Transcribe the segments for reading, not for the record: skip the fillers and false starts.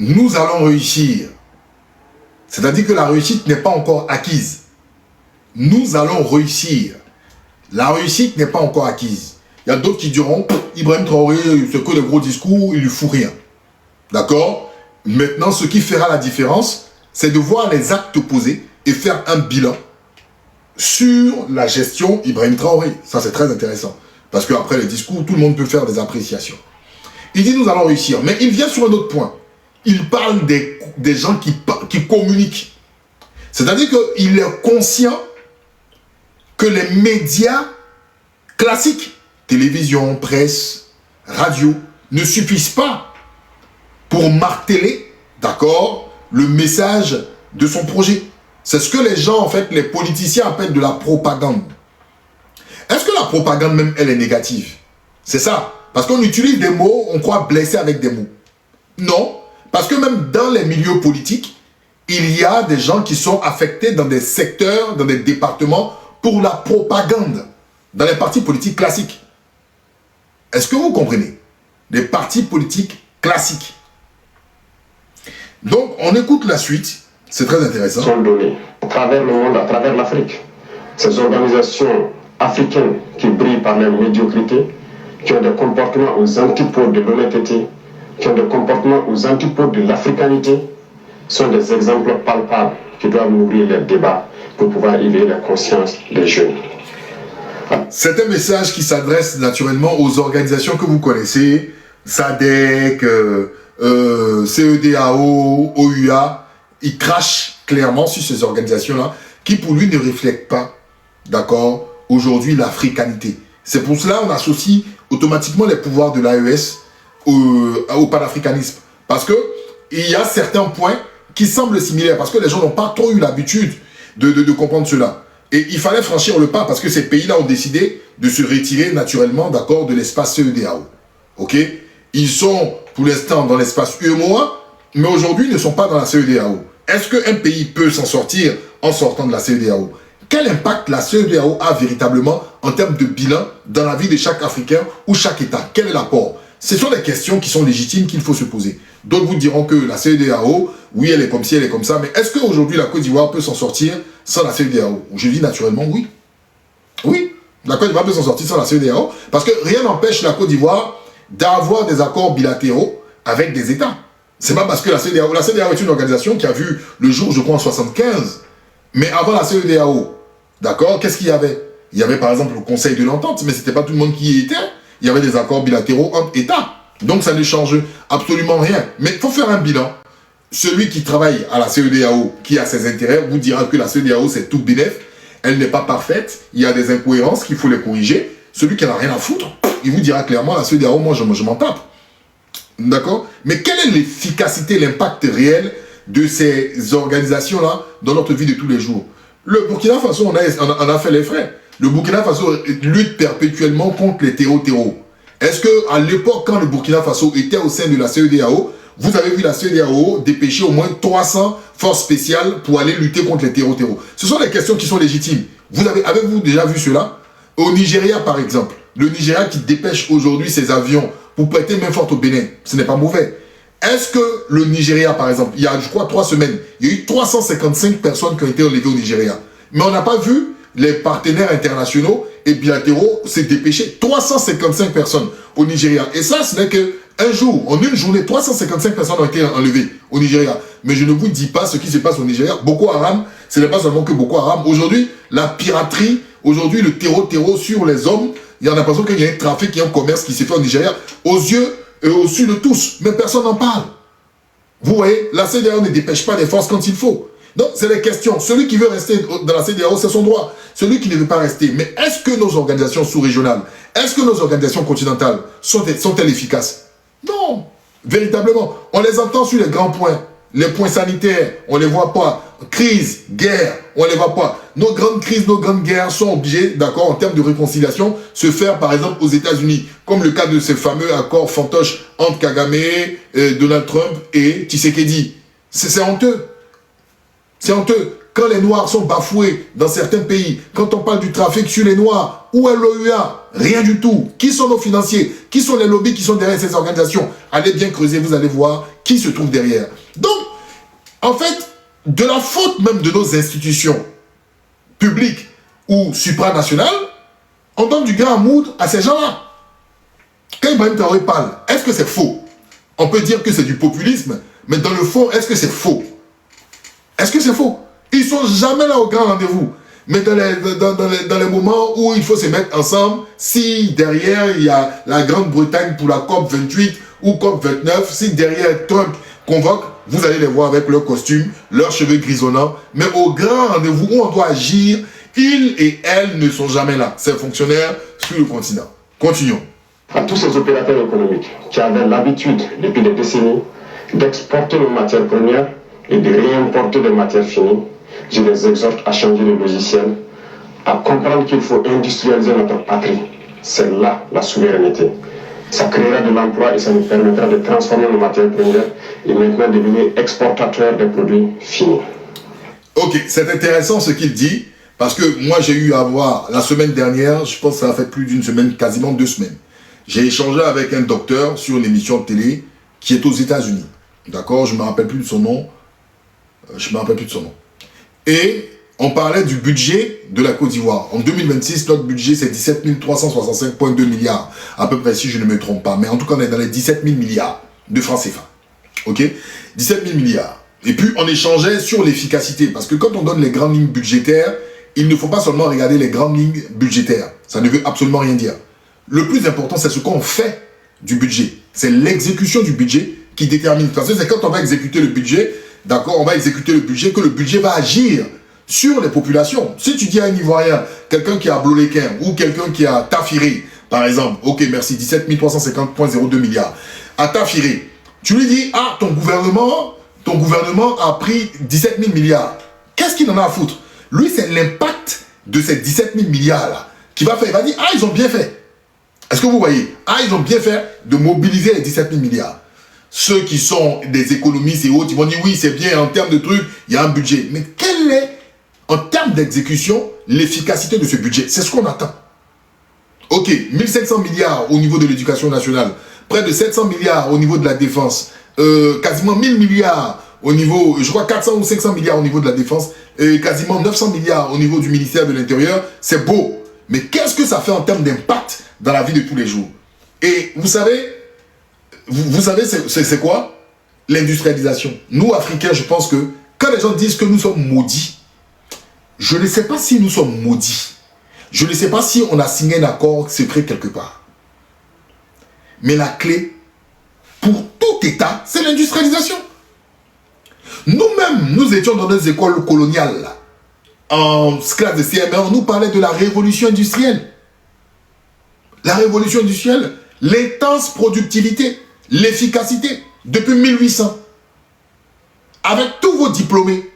nous allons réussir. C'est-à-dire que la réussite n'est pas encore acquise. Nous allons réussir. La réussite n'est pas encore acquise. Il y a d'autres qui diront, Ibrahim Traoré, c'est que les gros discours, il lui fout rien. D'accord? Maintenant, ce qui fera la différence, c'est de voir les actes posés et faire un bilan sur la gestion Ibrahim Traoré. Ça, c'est très intéressant. Parce qu'après les discours, tout le monde peut faire des appréciations. Il dit, nous allons réussir. Mais il vient sur un autre point. Il parle des gens qui communiquent. C'est-à-dire qu'il est conscient que les médias classiques, télévision, presse, radio, ne suffisent pas pour marteler, d'accord, le message de son projet. C'est ce que les gens, en fait, les politiciens appellent de la propagande. Est-ce que la propagande même, elle est négative? C'est ça. Parce qu'on utilise des mots, on croit blesser avec des mots. Non. Parce que même dans les milieux politiques, il y a des gens qui sont affectés dans des secteurs, dans des départements pour la propagande. Dans les partis politiques classiques. Est-ce que vous comprenez? Les partis politiques classiques. Donc, on écoute la suite. C'est très intéressant. Sont donnés à travers le monde, à travers l'Afrique. Ces organisations africaines qui brillent par leur médiocrité, qui ont des comportements aux antipodes de l'honnêteté, qui ont des comportements aux antipodes de l'africanité, sont des exemples palpables qui doivent nourrir les débats pour pouvoir éveiller la conscience des jeunes. C'est un message qui s'adresse naturellement aux organisations que vous connaissez, SADC, CEDEAO, OUA. Il crache clairement sur ces organisations-là qui pour lui ne reflètent pas, d'accord, aujourd'hui l'africanité. C'est pour cela qu'on associe automatiquement les pouvoirs de l'AES au panafricanisme. Parce que il y a certains points qui semblent similaires, parce que les gens n'ont pas trop eu l'habitude de comprendre cela. Et il fallait franchir le pas, parce que ces pays-là ont décidé de se retirer naturellement, d'accord, de l'espace CEDEAO. Ok? Ils sont pour l'instant dans l'espace UEMOA, mais aujourd'hui ils ne sont pas dans la CEDEAO. Est-ce qu'un pays peut s'en sortir en sortant de la CEDEAO? Quel impact la CEDEAO a véritablement en termes de bilan dans la vie de chaque Africain ou chaque État? Quel est l'apport? Ce sont des questions qui sont légitimes qu'il faut se poser. D'autres vous diront que la CEDEAO, oui, elle est comme ci, elle est comme ça, mais est-ce qu'aujourd'hui la Côte d'Ivoire peut s'en sortir sans la CEDEAO? Je dis naturellement oui. Oui, la Côte d'Ivoire peut s'en sortir sans la CEDEAO parce que rien n'empêche la Côte d'Ivoire d'avoir des accords bilatéraux avec des États. C'est pas parce que la CEDEAO est une organisation qui a vu le jour, je crois, en 75. Mais avant la CEDEAO, d'accord, qu'est-ce qu'il y avait? Il y avait par exemple le Conseil de l'Entente, mais c'était pas tout le monde qui y était. Il y avait des accords bilatéraux entre États. Donc ça ne change absolument rien. Mais il faut faire un bilan. Celui qui travaille à la CEDEAO, qui a ses intérêts, vous dira que la CEDEAO c'est tout bénef. Elle n'est pas parfaite. Il y a des incohérences qu'il faut les corriger. Celui qui n'a rien à foutre, il vous dira clairement la CEDEAO, moi je m'en tape. D'accord? Mais quelle est l'efficacité, l'impact réel de ces organisations-là dans notre vie de tous les jours? Le Burkina Faso, on a fait les frais. Le Burkina Faso lutte perpétuellement contre les terreaux. Est-ce qu'à l'époque, quand le Burkina Faso était au sein de la CEDEAO, vous avez vu la CEDEAO dépêcher au moins 300 forces spéciales pour aller lutter contre les terreaux? Ce sont des questions qui sont légitimes. Avez-vous déjà vu cela? Au Nigeria, par exemple, le Nigeria qui dépêche aujourd'hui ses avions pour prêter main forte au Bénin, ce n'est pas mauvais. Est-ce que le Nigeria, par exemple, il y a, je crois, 3 semaines, il y a eu 355 personnes qui ont été enlevées au Nigeria. Mais on n'a pas vu les partenaires internationaux et bilatéraux se dépêcher. 355 personnes au Nigeria. Et ça, ce n'est qu'un jour, en une journée, 355 personnes ont été enlevées au Nigeria. Mais je ne vous dis pas ce qui se passe au Nigeria. Boko Haram, ce n'est pas seulement que Boko Haram. Aujourd'hui, la piraterie, aujourd'hui, le terreau sur les hommes, il y a l'impression qu'il y a un trafic, il y a un commerce qui s'est fait au Nigeria, aux yeux et au su de tous. Mais personne n'en parle. Vous voyez, la CEDEAO ne dépêche pas les forces quand il faut. Donc, c'est les questions. Celui qui veut rester dans la CEDEAO, c'est son droit. Celui qui ne veut pas rester. Mais est-ce que nos organisations sous-régionales, est-ce que nos organisations continentales sont-elles efficaces? Non. Véritablement. On les entend sur les grands points. Les points sanitaires, on ne les voit pas. Crise, guerre, on ne les voit pas. Nos grandes crises, nos grandes guerres sont obligées, d'accord, en termes de réconciliation, se faire par exemple aux États-Unis, comme le cas de ces fameux accords fantoches entre Kagame, Donald Trump et Tshisekedi. C'est honteux. C'est honteux. quand les Noirs sont bafoués dans certains pays, quand on parle du trafic sur les Noirs, où est l'OUA? Rien du tout. Qui sont nos financiers? Qui sont les lobbies qui sont derrière ces organisations? Allez bien creuser, vous allez voir qui se trouve derrière. Donc, en fait, de la faute même de nos institutions publiques ou supranationales, on donne du grain à moudre à ces gens-là. Quand Ibrahim Traoré parle, est-ce que c'est faux? On peut dire que c'est du populisme, mais dans le fond, est-ce que c'est faux? Est-ce que c'est faux? Ils sont jamais là au grand rendez-vous. Mais dans les moments où il faut se mettre ensemble, si derrière il y a la Grande-Bretagne pour la COP 28 ou COP 29, si derrière Trump convoque, vous allez les voir avec leurs costumes, leurs cheveux grisonnants. Mais au grand rendez-vous où on doit agir, ils et elles ne sont jamais là. Ces fonctionnaires sur le continent. Continuons. À tous ces opérateurs économiques qui avaient l'habitude, depuis des décennies, d'exporter nos matières premières et de réimporter des matières finies, je les exhorte à changer de logiciel, à comprendre qu'il faut industrialiser notre patrie. C'est là la souveraineté. Ça créera de l'emploi et ça nous permettra de transformer nos matières premières et maintenant devenir exportateurs des produits finis. Ok, c'est intéressant ce qu'il dit, parce que moi j'ai eu à voir la semaine dernière, je pense que ça a fait plus d'une semaine, quasiment 2 semaines. J'ai échangé avec un docteur sur une émission de télé qui est aux États-Unis. D'accord, je ne me rappelle plus de son nom. Et on parlait du budget de la Côte d'Ivoire. En 2026, notre budget, c'est 17 365,2 milliards. À peu près, si je ne me trompe pas. Mais en tout cas, on est dans les 17 000 milliards de francs CFA. OK? 17 000 milliards. Et puis, on échangeait sur l'efficacité. Parce que quand on donne les grandes lignes budgétaires, il ne faut pas seulement regarder les grandes lignes budgétaires. Ça ne veut absolument rien dire. Le plus important, c'est ce qu'on fait du budget. C'est l'exécution du budget qui détermine. Parce que c'est quand on va exécuter le budget, d'accord, on va exécuter le budget, que le budget va agir sur les populations. Si tu dis à un Ivoirien, quelqu'un qui a Bloléquin ou quelqu'un qui a Tafiré, par exemple, ok, merci, 17 350,02 milliards, à Tafiré, tu lui dis, ah, ton gouvernement a pris 17 000 milliards. Qu'est-ce qu'il en a à foutre? Lui, c'est l'impact de ces 17 000 milliards-là qui va faire. Il va dire, ah, ils ont bien fait. Est-ce que vous voyez? Ah, ils ont bien fait de mobiliser les 17 000 milliards. Ceux qui sont des économistes et autres, ils vont dire, oui, c'est bien, en termes de trucs, il y a un budget. Mais quelle est, en termes d'exécution, l'efficacité de ce budget? C'est ce qu'on attend. Ok, 1500 milliards au niveau de l'éducation nationale, près de 700 milliards au niveau de la défense, quasiment 1000 milliards au niveau, je crois 400 ou 500 milliards au niveau de la défense, et quasiment 900 milliards au niveau du ministère de l'Intérieur. C'est beau. Mais qu'est-ce que ça fait en termes d'impact dans la vie de tous les jours? Et vous savez, c'est quoi? L'industrialisation. Nous, Africains, je pense que quand les gens disent que nous sommes maudits, je ne sais pas si nous sommes maudits. Je ne sais pas si on a signé un accord secret quelque part. Mais la clé pour tout État, c'est l'industrialisation. Nous-mêmes, nous étions dans des écoles coloniales, là. En classe de CM1, on nous parlait de la révolution industrielle. La révolution industrielle, l'intense productivité, l'efficacité, depuis 1800. Avec tous vos diplômés,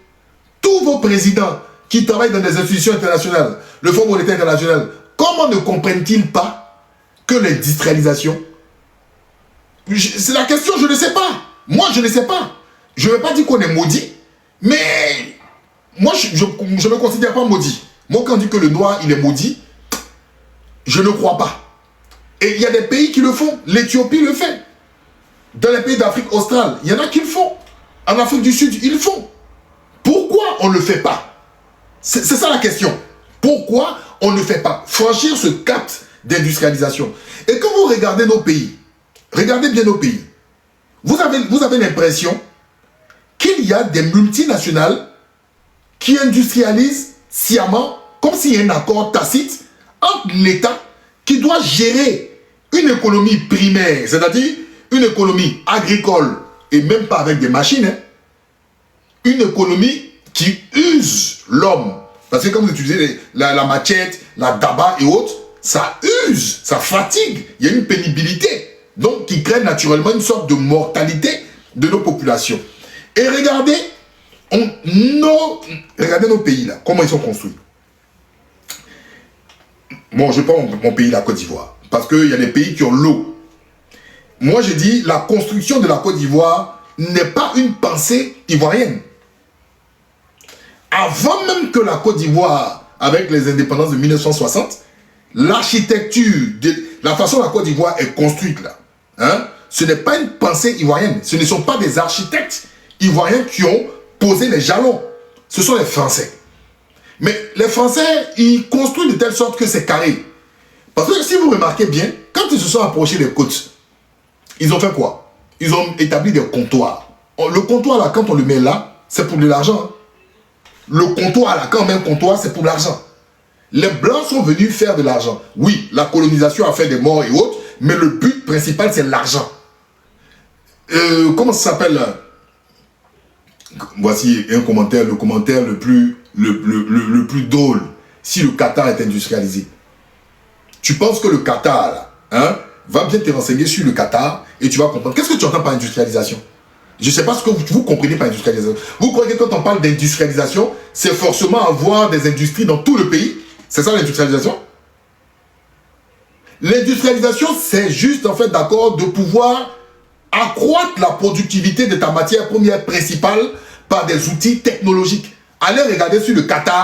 tous vos présidents qui travaillent dans des institutions internationales, le Fonds monétaire international, comment ne comprennent-ils pas que l'industrialisation, c'est la question, je ne sais pas. Moi, je ne sais pas. Je ne vais pas dire qu'on est maudit, mais moi, je ne me considère pas maudit. Moi, quand on dit que le noir, il est maudit, je ne crois pas. Et il y a des pays qui le font. L'Éthiopie le fait. Dans les pays d'Afrique australe, il y en a qui le font. En Afrique du Sud, ils le font. Pourquoi on ne le fait pas? C'est ça la question. Pourquoi on ne fait pas franchir ce cap d'industrialisation? Et quand vous regardez nos pays, regardez bien nos pays, vous avez l'impression qu'il y a des multinationales qui industrialisent sciemment, comme s'il y a un accord tacite entre l'État qui doit gérer une économie primaire, c'est-à-dire une économie agricole, et même pas avec des machines, hein, une économie qui use l'homme. Parce que quand vous utilisez la machette, la daba et autres, ça use, ça fatigue, il y a une pénibilité, donc qui crée naturellement une sorte de mortalité de nos populations. Et regardez, regardez nos pays là, comment ils sont construits. Bon, je prends mon pays, la Côte d'Ivoire, parce qu'il y a des pays qui ont l'eau. Moi, je dis, la construction de la Côte d'Ivoire n'est pas une pensée ivoirienne. avant même que la Côte d'Ivoire, avec les indépendances de 1960, l'architecture, la façon dont la Côte d'Ivoire est construite là, hein, ce n'est pas une pensée ivoirienne. Ce ne sont pas des architectes ivoiriens qui ont posé les jalons. Ce sont les Français. Mais les Français, ils construisent de telle sorte que c'est carré. Parce que si vous remarquez bien, quand ils se sont approchés des côtes, ils ont fait quoi? Ils ont établi des comptoirs. Le comptoir là, quand on le met là, c'est pour de l'argent. Hein. Le comptoir là, quand on met un comptoir, c'est pour l'argent. Les Blancs sont venus faire de l'argent. Oui, la colonisation a fait des morts et autres, mais le but principal, c'est l'argent. Comment ça s'appelle? Voici un commentaire, le commentaire le plus drôle. Si le Qatar est industrialisé, tu penses que le Qatar, là, hein, va bien te renseigner sur le Qatar et tu vas comprendre. Qu'est-ce que tu entends par industrialisation? Je ne sais pas ce que vous comprenez par industrialisation. Vous croyez que quand on parle d'industrialisation, c'est forcément avoir des industries dans tout le pays? C'est ça l'industrialisation? L'industrialisation, c'est juste en fait d'accord de pouvoir accroître la productivité de ta matière première principale par des outils technologiques. Allez regarder sur le Qatar.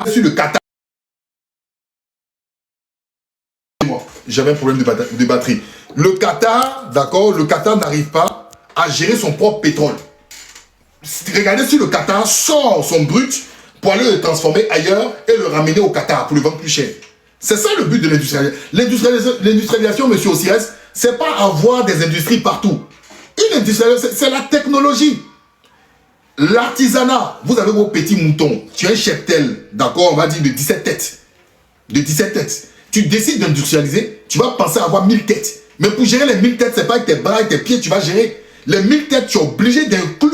Sur le Qatar. J'avais un problème de batterie. Le Qatar, d'accord, le Qatar n'arrive pas à gérer son propre pétrole. Regardez si le Qatar sort son brut pour aller le transformer ailleurs et le ramener au Qatar pour le vendre plus cher. C'est ça le but de l'industrialisation. L'industrialisation, monsieur Osiris, c'est pas avoir des industries partout. Une industrialisation, c'est la technologie. L'artisanat, vous avez vos petits moutons. Tu as un cheptel, d'accord, on va dire de 17 têtes. De 17 têtes. Tu décides d'industrialiser, tu vas penser à avoir 1000 têtes. Mais pour gérer les 1000 têtes, c'est pas avec tes bras et tes pieds, tu vas gérer. Les 1000 têtes, tu es obligé d'inclure,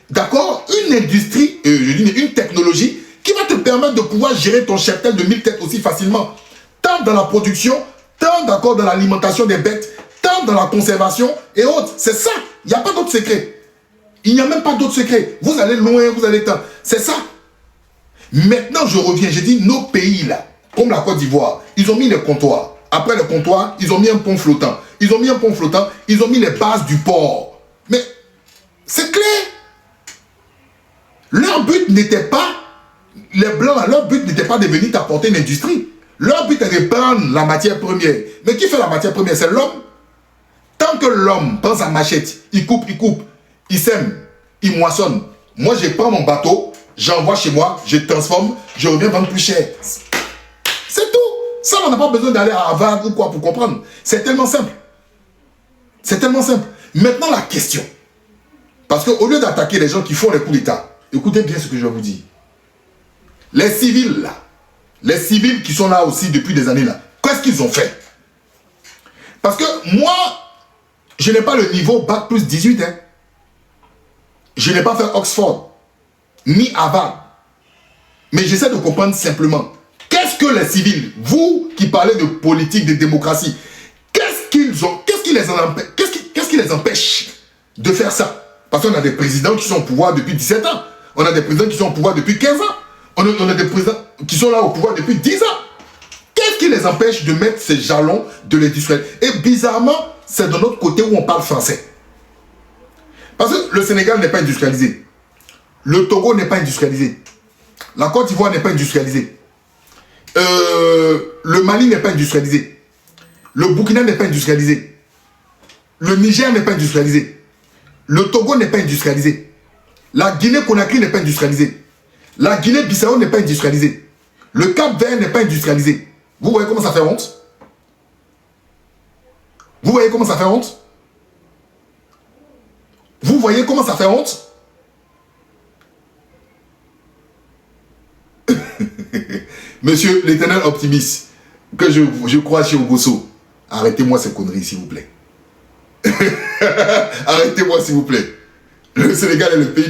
d'accord, une industrie, je dis une technologie qui va te permettre de pouvoir gérer ton cheptel de 1000 têtes aussi facilement. Tant dans la production, tant d'accord dans l'alimentation des bêtes, tant dans la conservation et autres. C'est ça. Il n'y a pas d'autre secret. Il n'y a même pas d'autre secret. Vous allez loin, vous allez tant. C'est ça. Maintenant, je reviens. J'ai dit, nos pays là, comme la Côte d'Ivoire, ils ont mis les comptoirs. Après le comptoir, ils ont mis un pont flottant. Ils ont mis un pont flottant, ils ont mis les bases du port. Mais c'est clair. Leur but n'était pas, les Blancs, leur but n'était pas de venir t'apporter une industrie. Leur but est de prendre la matière première. Mais qui fait la matière première? C'est l'homme. Tant que l'homme prend sa machette, il coupe, il sème, il moissonne. Moi, je prends mon bateau, j'envoie chez moi, je transforme, je reviens vendre plus cher. C'est tout. Ça, on n'a pas besoin d'aller à Harvard ou quoi pour comprendre. C'est tellement simple. C'est tellement simple. Maintenant, la question. Parce qu'au lieu d'attaquer les gens qui font les coups d'État, écoutez bien ce que je vais vous dire. Les civils, là, les civils qui sont là aussi depuis des années, là, qu'est-ce qu'ils ont fait? Parce que moi, je n'ai pas le niveau Bac plus 18. Hein. Je n'ai pas fait Oxford, ni Harvard. Mais j'essaie de comprendre simplement. Qu'est-ce que les civils, vous qui parlez de politique, de démocratie, qu'est-ce qui les empêche de faire ça? Parce qu'on a des présidents qui sont au pouvoir depuis 17 ans. On a des présidents qui sont au pouvoir depuis 15 ans. On a des présidents qui sont là au pouvoir depuis 10 ans. Qu'est-ce qui les empêche de mettre ces jalons de l'industrie? Et bizarrement, c'est de notre côté où on parle français. Parce que le Sénégal n'est pas industrialisé. Le Togo n'est pas industrialisé. La Côte d'Ivoire n'est pas industrialisée. Le Mali n'est pas industrialisé. Le Burkina n'est pas industrialisé. Le Niger n'est pas industrialisé. Le Togo n'est pas industrialisé. La Guinée-Conakry n'est pas industrialisée. La Guinée-Bissau n'est pas industrialisée. Le Cap-Vert n'est pas industrialisé. Vous voyez comment ça fait honte? Vous voyez comment ça fait honte? Vous voyez comment ça fait honte? Monsieur l'éternel optimiste, que je crois chez Obosso, arrêtez-moi ces conneries s'il vous plaît. Arrêtez-moi s'il vous plaît. Le Sénégal est le pays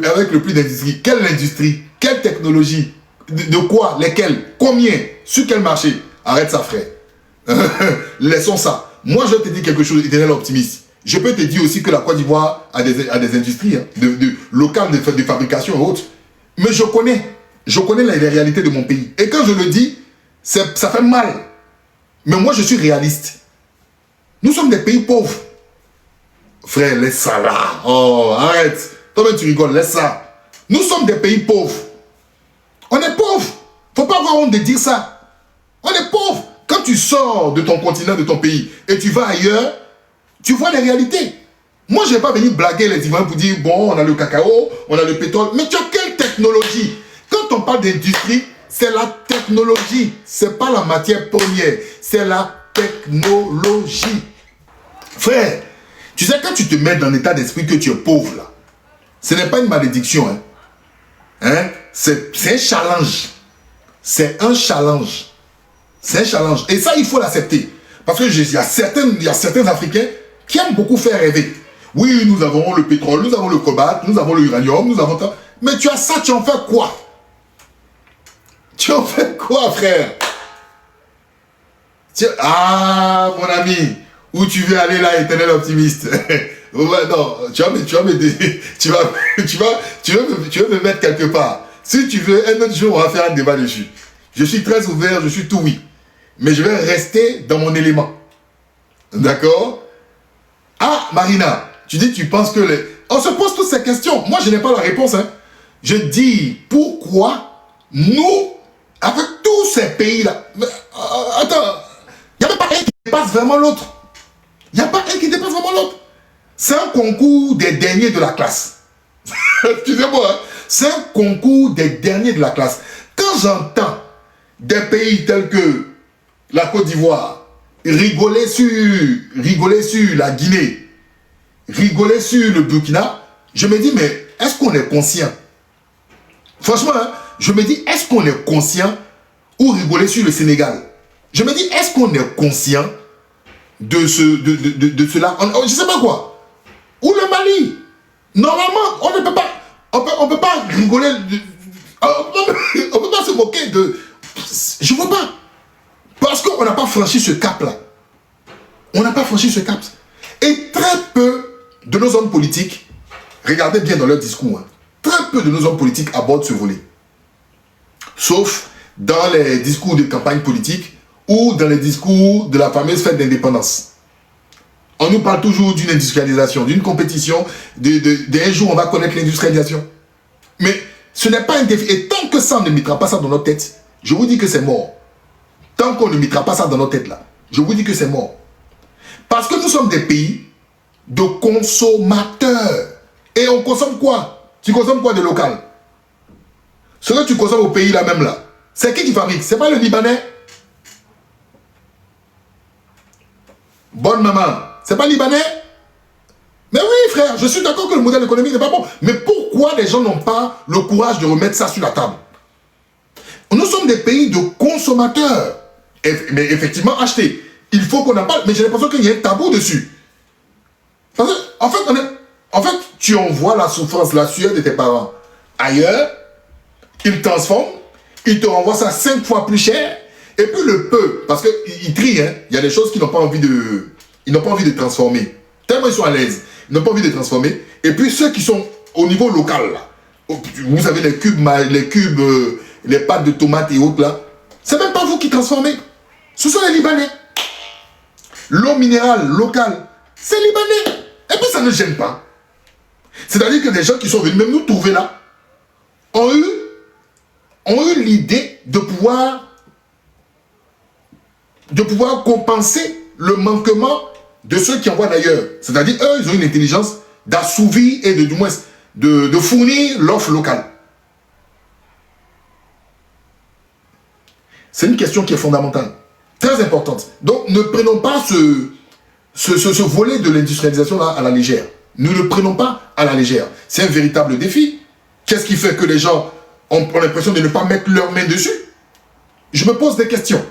avec le plus d'industrie. Quelle industrie? Quelle technologie? De quoi? Lesquelles? Combien? Sur quel marché? Arrête ça frère. Laissons ça. Moi je te dis quelque chose, éternel optimiste. Je peux te dire aussi que la Côte d'Ivoire a des industries hein, locales de fabrication et autres. Mais je connais les réalités de mon pays. Et quand je le dis, ça fait mal. Mais moi, je suis réaliste. Nous sommes des pays pauvres. Frère, laisse ça là. Oh, arrête. Toi-même, tu rigoles, laisse ça. Nous sommes des pays pauvres. On est pauvres. Faut pas avoir honte de dire ça. On est pauvres. Quand tu sors de ton continent, de ton pays, et tu vas ailleurs, tu vois les réalités. Moi, je ne vais pas venir blaguer les Ivoiriens pour dire, bon, on a le cacao, on a le pétrole. Mais tu as quelle technologie? Quand on parle d'industrie, c'est la technologie. Ce n'est pas la matière première. C'est la technologie. Frère, tu sais, quand tu te mets dans l'état d'esprit que tu es pauvre, là, ce n'est pas une malédiction. C'est un challenge. C'est un challenge. C'est un challenge. Et ça, il faut l'accepter. Parce que il y a certains Africains qui aiment beaucoup faire rêver. Oui, nous avons le pétrole, nous avons le cobalt, nous avons l'uranium, nous avons... Mais tu as ça, tu en fais quoi? Tu en fais quoi, frère? Ah, mon ami, où tu veux aller là, éternel optimiste? Ouais, non, tu vas me mettre quelque part. Si tu veux, un autre jour, on va faire un débat dessus. Je suis très ouvert, je suis tout oui. Mais je vais rester dans mon élément. D'accord? Ah, Marina, tu dis, tu penses que les... On se pose toutes ces questions. Moi, je n'ai pas la réponse. Je dis, pourquoi nous, avec tous ces pays-là... Attends, il n'y a même pas un qui dépasse vraiment l'autre. Il n'y a pas un qui dépasse vraiment l'autre. C'est un concours des derniers de la classe. Excusez-moi, c'est un concours des derniers de la classe. Quand j'entends des pays tels que la Côte d'Ivoire rigoler sur la Guinée, rigoler sur le Burkina, je me dis, mais est-ce qu'on est conscient? Franchement, je me dis, est-ce qu'on est conscient ou rigoler sur le Sénégal? Je me dis, est-ce qu'on est conscient de cela? Je ne sais pas quoi. Ou le Mali. Normalement, on ne peut pas, on peut pas rigoler, on peut pas se moquer de... Je ne vois pas. Parce qu'on n'a pas franchi ce cap-là. On n'a pas franchi ce cap. Et très peu de nos hommes politiques, regardez bien dans leur discours, très peu de nos hommes politiques abordent ce volet. Sauf dans les discours de campagne politique ou dans les discours de la fameuse fête d'indépendance. On nous parle toujours d'une industrialisation, d'une compétition, d'un jour on va connaître l'industrialisation. Mais ce n'est pas un défi. Et tant que ça, on ne mettra pas ça dans notre tête, je vous dis que c'est mort. Tant qu'on ne mettra pas ça dans notre tête là, je vous dis que c'est mort. Parce que nous sommes des pays de consommateurs. Et on consomme quoi? Tu consommes quoi de local? Ce que tu consommes au pays là même là, c'est qui fabrique? C'est pas le Libanais? Bonne maman, c'est pas Libanais? Mais oui frère, je suis d'accord que le modèle économique n'est pas bon. Mais pourquoi les gens n'ont pas le courage de remettre ça sur la table? Nous sommes des pays de consommateurs. Mais effectivement, acheter. Il faut qu'on en parle. Mais j'ai l'impression qu'il y a un tabou dessus. Parce que, en fait, tu envoies la souffrance, la sueur de tes parents ailleurs. Ils transforment. Ils te renvoient ça 5 fois plus cher. Et puis le peu, parce qu'ils trient. Il y a des choses qu'ils n'ont pas envie de... Ils n'ont pas envie de transformer. Tellement ils sont à l'aise. Ils n'ont pas envie de transformer. Et puis ceux qui sont au niveau local, là. Vous avez les cubes, les pâtes de tomates et autres là. C'est même pas vous qui transformez. Ce sont les Libanais. L'eau minérale locale, c'est Libanais. Et puis ça ne gêne pas. C'est-à-dire que des gens qui sont venus même nous trouver là ont eu l'idée de pouvoir compenser le manquement de ceux qui envoient d'ailleurs. C'est-à-dire eux, ils ont une intelligence d'assouvir et du moins de fournir l'offre locale. C'est une question qui est fondamentale, très importante. Donc, ne prenons pas ce volet de l'industrialisation là à la légère. Ne le prenons pas à la légère. C'est un véritable défi. Qu'est-ce qui fait que les gens ont l'impression de ne pas mettre leurs mains dessus? Je me pose des questions.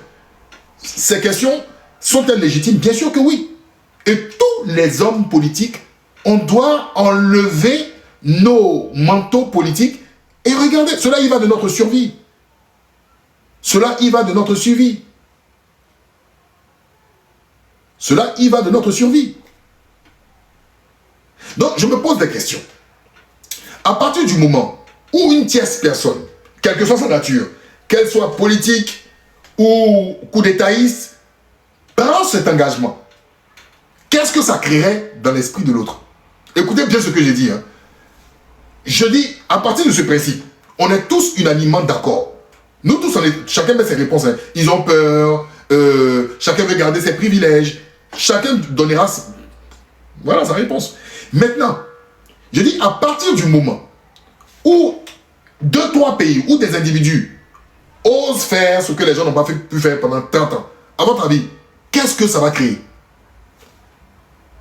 Ces questions sont-elles légitimes? Bien sûr que oui. Et tous les hommes politiques, on doit enlever nos manteaux politiques et regardez, cela y va de notre survie. Cela y va de notre survie. Cela y va de notre survie. Donc, je me pose des questions. À partir du moment où une tierce personne, quelle que soit sa nature, qu'elle soit politique ou coup d'étaïste, prend cet engagement, qu'est-ce que ça créerait dans l'esprit de l'autre? Écoutez bien ce que j'ai dit. je dis, à partir de ce principe, on est tous unanimement d'accord. Nous tous, chacun met ses réponses. Hein. Ils ont peur, chacun veut garder ses privilèges, chacun donnera voilà sa réponse. Maintenant, je dis, à partir du moment où 2-3 pays ou des individus osent faire ce que les gens n'ont pas pu faire pendant 30 ans, à votre avis, qu'est-ce que ça va créer?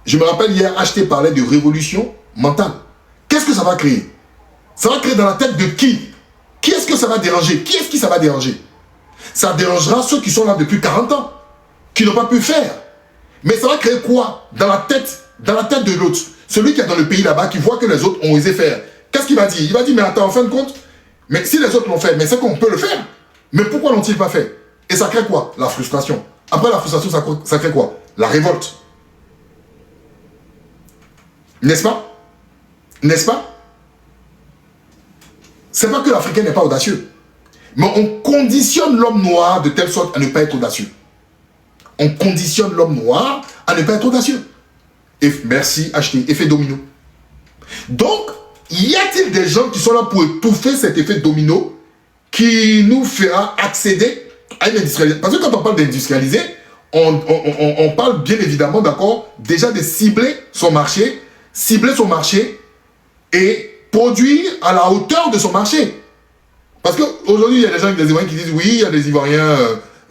Je me rappelle hier, HT parlait de révolution mentale. Qu'est-ce que ça va créer? Ça va créer dans la tête de qui? Qui est-ce que ça va déranger? Qui est-ce qui ça va déranger? Ça dérangera ceux qui sont là depuis 40 ans, qui n'ont pas pu faire. Mais ça va créer quoi dans la tête de l'autre? Celui qui est dans le pays là-bas, qui voit que les autres ont osé faire. Qu'est-ce qu'il va dire? Il va dire, mais attends, en fin de compte, mais si les autres l'ont fait, mais c'est qu'on peut le faire. Mais pourquoi l'ont-ils pas fait? Et ça crée quoi? La frustration. Après la frustration, ça crée quoi? La révolte. N'est-ce pas? N'est-ce pas? C'est pas que l'Africain n'est pas audacieux. Mais on conditionne l'homme noir de telle sorte à ne pas être audacieux. On conditionne l'homme noir à ne pas être audacieux. Et merci, acheter, effet domino. Donc, y a-t-il des gens qui sont là pour étouffer cet effet domino qui nous fera accéder à une industrialisation? Parce que quand on parle d'industrialiser, on parle bien évidemment, d'accord, déjà de cibler son marché et produire à la hauteur de son marché. Parce qu'aujourd'hui, il y a des gens, des Ivoiriens qui disent oui, il y a des Ivoiriens,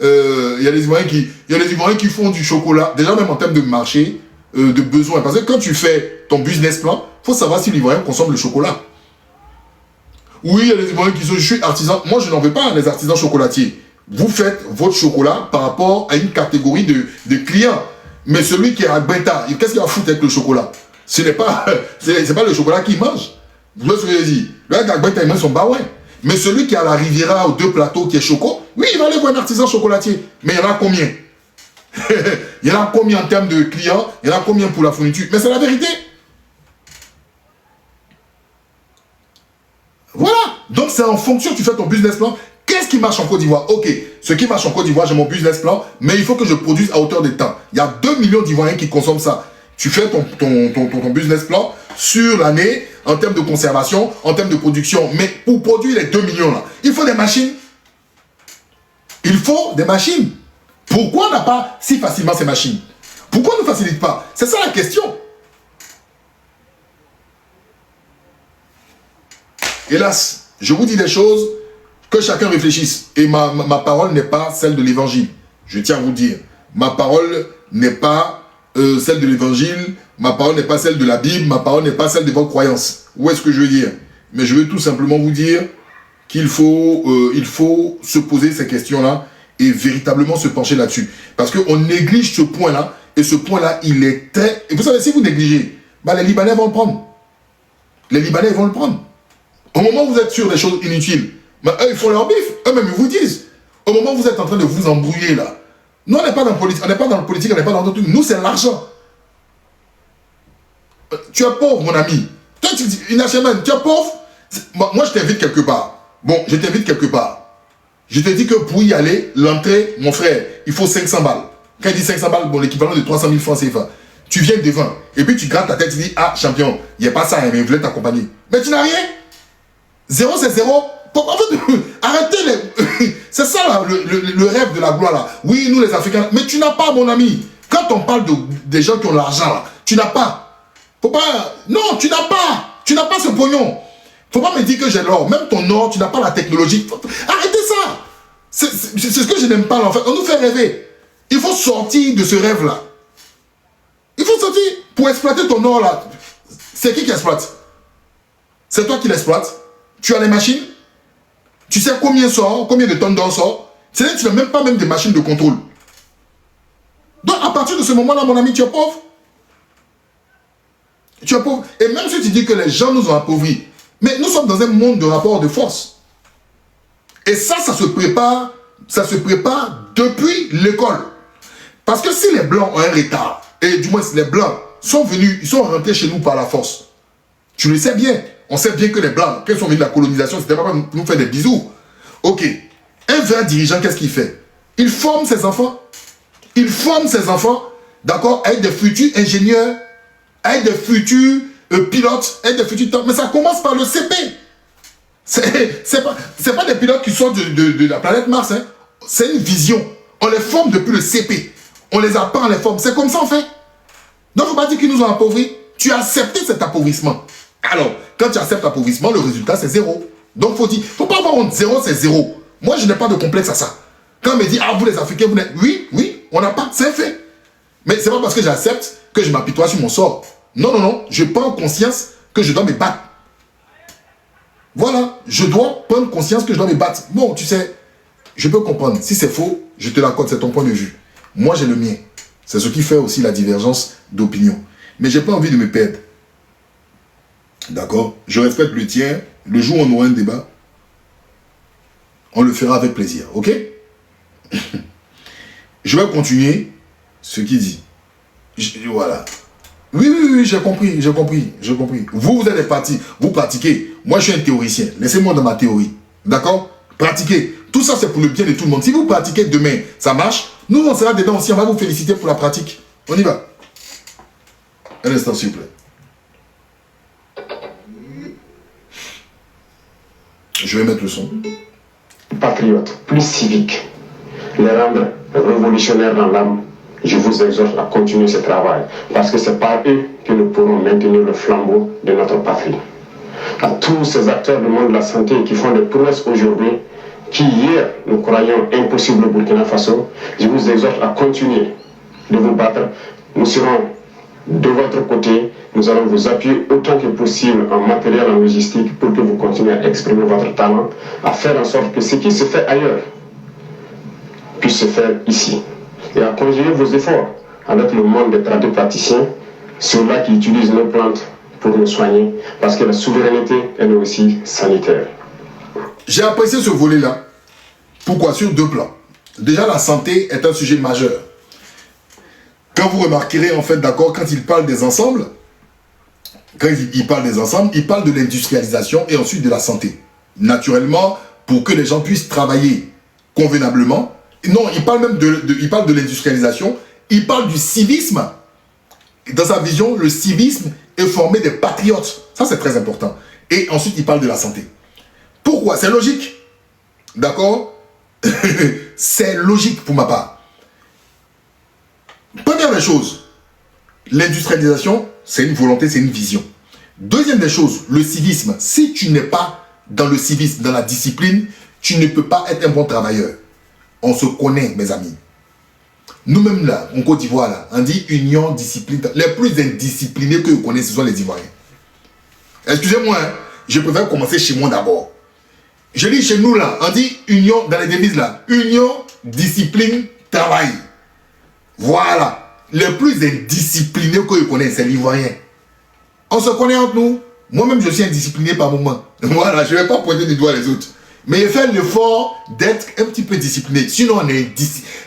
il y a des Ivoiriens qui font du chocolat, déjà même en termes de marché, de besoin. Parce que quand tu fais ton business plan, il faut savoir si l'Ivoirien consomme le chocolat. Oui, il y a des Ivoiriens qui sont, je suis artisan. Moi, je n'en veux pas, les artisans chocolatiers. Vous faites votre chocolat par rapport à une catégorie de clients. Mais celui qui est à Benta, qu'est-ce qu'il va foutre avec le chocolat? Ce n'est pas, c'est pas le chocolat qu'il mange. Vous voyez ce que je dis? Le gars qui a il mange son baouin. Mais celui qui a la Riviera aux 2 plateaux qui est choco, oui, il va aller voir un artisan chocolatier. Mais il y en a combien? Il y en a combien en termes de clients? Il y en a combien pour la fourniture? Mais c'est la vérité. Voilà. Donc c'est en fonction, tu fais ton business plan. Qu'est-ce qui marche en Côte d'Ivoire? Ok, ce qui marche en Côte d'Ivoire, j'ai mon business plan, mais il faut que je produise à hauteur de temps. Il y a 2 millions d'Ivoiriens qui consomment ça. Tu fais ton business plan sur l'année, en termes de conservation, en termes de production. Mais pour produire les 2 millions là, il faut des machines. Il faut des machines. Pourquoi on n'a pas si facilement ces machines? Pourquoi on ne facilite pas? C'est ça la question. Hélas, je vous dis des choses, que chacun réfléchisse. Et ma parole n'est pas celle de l'évangile. Je tiens à vous dire. Ma parole n'est pas celle de l'évangile, ma parole n'est pas celle de la Bible, ma parole n'est pas celle de vos croyances. Où est-ce que je veux dire? Mais je veux tout simplement vous dire qu'il faut, il faut se poser ces questions-là et véritablement se pencher là-dessus. Parce qu'on néglige ce point-là, et ce point-là, il est très... Et vous savez, si vous négligez, bah, les Libanais vont le prendre. Les Libanais vont le prendre. Au moment où vous êtes sur des choses inutiles, bah, eux, ils font leur bif. Eux-mêmes, ils vous disent. Au moment où vous êtes en train de vous embrouiller, là, nous, on n'est pas dans le politique, on n'est pas dans le politique, on n'est pas dans le truc. Nous, c'est l'argent. Tu es pauvre, mon ami. Toi, tu dis, tu es pauvre. Moi, je t'invite quelque part. Bon, je t'invite quelque part. Je te dis que pour y aller, l'entrée, mon frère, il faut 500 balles. Quand il dit 500 balles, bon, l'équivalent de 300 000 francs CFA. Tu viens devant. Et puis, tu grattes ta tête, tu dis, ah, champion, il n'y a pas ça, mais je voulais t'accompagner. Mais tu n'as rien. 0, c'est 0. En fait, arrêtez les... C'est ça là, le rêve de la gloire là. Oui, nous les Africains, mais tu n'as pas, mon ami. Quand on parle des gens qui ont l'argent là, tu n'as pas. Faut pas... Non, tu n'as pas. Tu n'as pas ce pognon. Faut pas me dire que j'ai l'or. Même ton or, tu n'as pas la technologie. Arrêtez ça. C'est ce que je n'aime pas là, en fait. On nous fait rêver. Il faut sortir de ce rêve là. Il faut sortir pour exploiter ton or là. C'est qui exploite? C'est toi qui l'exploites. Tu as les machines. Tu sais combien sort, combien de tonnes d'or sort. C'est-à-dire que tu n'as même pas même des machines de contrôle. Donc à partir de ce moment-là, mon ami, tu es pauvre. Tu es pauvre. Et même si tu dis que les gens nous ont appauvris, mais nous sommes dans un monde de rapport de force. Et ça se prépare depuis l'école. Parce que si les Blancs ont un retard, et du moins les Blancs sont venus, ils sont rentrés chez nous par la force. Tu le sais bien. On sait bien que les Blancs, quand ils sont venus de la colonisation, c'était pas pour nous faire des bisous. Ok. Un vrai dirigeant, qu'est-ce qu'il fait? Il forme ses enfants. Il forme ses enfants, d'accord, avec des futurs ingénieurs, avec des futurs pilotes et des futurs temps. Mais ça commence par le CP. C'est pas des pilotes qui sortent de la planète Mars. Hein. C'est une vision. On les forme depuis le CP. On les apprend, on les forme. C'est comme ça, en fait. Donc, il ne faut pas dire qu'ils nous ont appauvris. Tu as accepté cet appauvrissement. Alors, quand tu acceptes l'appauvrissement, le résultat, c'est 0. Donc, il ne faut pas avoir honte. 0, c'est 0. Moi, je n'ai pas de complexe à ça. Quand on me dit, ah, vous les Africains, vous n'êtes... Oui, on n'a pas. C'est un fait. Mais ce n'est pas parce que j'accepte que je m'apitoie sur mon sort. Non. Je prends conscience que je dois me battre. Voilà. Je dois prendre conscience que je dois me battre. Bon, tu sais, je peux comprendre. Si c'est faux, je te l'accorde, c'est ton point de vue. Moi, j'ai le mien. C'est ce qui fait aussi la divergence d'opinion. Mais je n'ai pas envie de me perdre. D'accord? Je respecte le tien. Le jour où on aura un débat, on le fera avec plaisir. Ok? Je vais continuer ce qu'il dit. Voilà. Oui, j'ai compris. Vous êtes des partis. Vous pratiquez. Moi, je suis un théoricien. Laissez-moi dans ma théorie. D'accord? Pratiquez. Tout ça, c'est pour le bien de tout le monde. Si vous pratiquez demain, ça marche. Nous, on sera dedans aussi. On va vous féliciter pour la pratique. On y va. Un instant, s'il vous plaît. Je vais mettre le son. Patriotes, plus civiques, les rendre révolutionnaires dans l'âme. Je vous exhorte à continuer ce travail, parce que c'est par eux que nous pourrons maintenir le flambeau de notre patrie. À tous ces acteurs du monde de la santé qui font des prouesses aujourd'hui, qui hier nous croyions impossible au Burkina Faso, je vous exhorte à continuer de vous battre. Nous serons de votre côté, nous allons vous appuyer autant que possible en matériel, en logistique, pour que vous continuez à exprimer votre talent, à faire en sorte que ce qui se fait ailleurs puisse se faire ici. Et à conjuguer vos efforts avec le monde des praticiens, ceux-là qui utilisent nos plantes pour nous soigner, parce que la souveraineté, elle est aussi sanitaire. J'ai apprécié ce volet-là. Pourquoi? Sur deux plans. Déjà, la santé est un sujet majeur. Quand vous remarquerez, en fait, d'accord, quand il parle des ensembles, il parle de l'industrialisation et ensuite de la santé. Naturellement, pour que les gens puissent travailler convenablement. Non, il parle même il parle de l'industrialisation, il parle du civisme. Dans sa vision, le civisme est formé des patriotes. Ça, c'est très important. Et ensuite, il parle de la santé. Pourquoi? C'est logique. D'accord? C'est logique pour ma part. Première des choses, l'industrialisation, c'est une volonté, c'est une vision. Deuxième des choses, le civisme. Si tu n'es pas dans le civisme, dans la discipline, tu ne peux pas être un bon travailleur. On se connaît, mes amis. Nous-mêmes là, en Côte d'Ivoire, là, on dit union, discipline. Les plus indisciplinés que je connais, ce sont les Ivoiriens. Excusez-moi, hein, je préfère commencer chez moi d'abord. Je dis chez nous là, on dit union, dans les devises là, union, discipline, travail. Voilà. Les plus indisciplinés que je connais, c'est l'Ivoirien. On se connaît entre nous. Moi-même, je suis indiscipliné par moment. Voilà, je ne vais pas pointer du doigt les autres. Mais il fait l'effort d'être un petit peu discipliné. Sinon, on est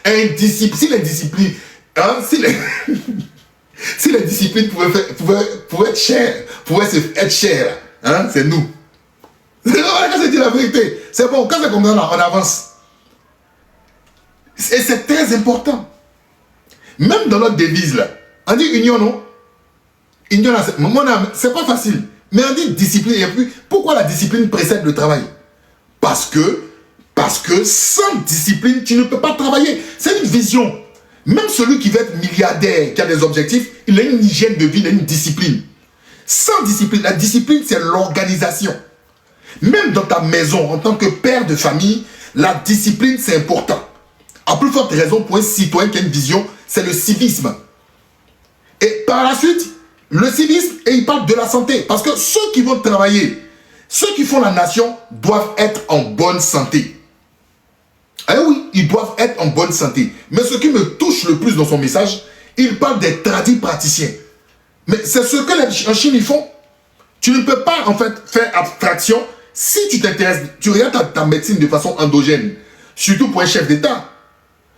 indiscipliné. Si les disciplines... Hein, si les disciplines pouvaient être chères, être chères, hein, c'est nous. Quand c'est dit la vérité, c'est bon. Quand c'est comme ça, là, on avance. Et c'est très important. Même dans notre devise, là, on dit union, non? Union, c'est pas facile. Mais on dit discipline. Et puis, pourquoi la discipline précède le travail? Parce que sans discipline, tu ne peux pas travailler. C'est une vision. Même celui qui veut être milliardaire, qui a des objectifs, il a une hygiène de vie, il a une discipline. Sans discipline, la discipline, c'est l'organisation. Même dans ta maison, en tant que père de famille, la discipline, c'est important. À plus forte raison, pour un citoyen qui a une vision, c'est le civisme. Et par la suite, le civisme, et il parle de la santé. Parce que ceux qui vont travailler, ceux qui font la nation, doivent être en bonne santé. Eh oui, ils doivent être en bonne santé. Mais ce qui me touche le plus dans son message, il parle des tradis praticiens. Mais c'est ce que les Chine ils font. Tu ne peux pas en fait faire abstraction. Si tu t'intéresses, tu regardes ta médecine de façon endogène, surtout pour un chef d'État,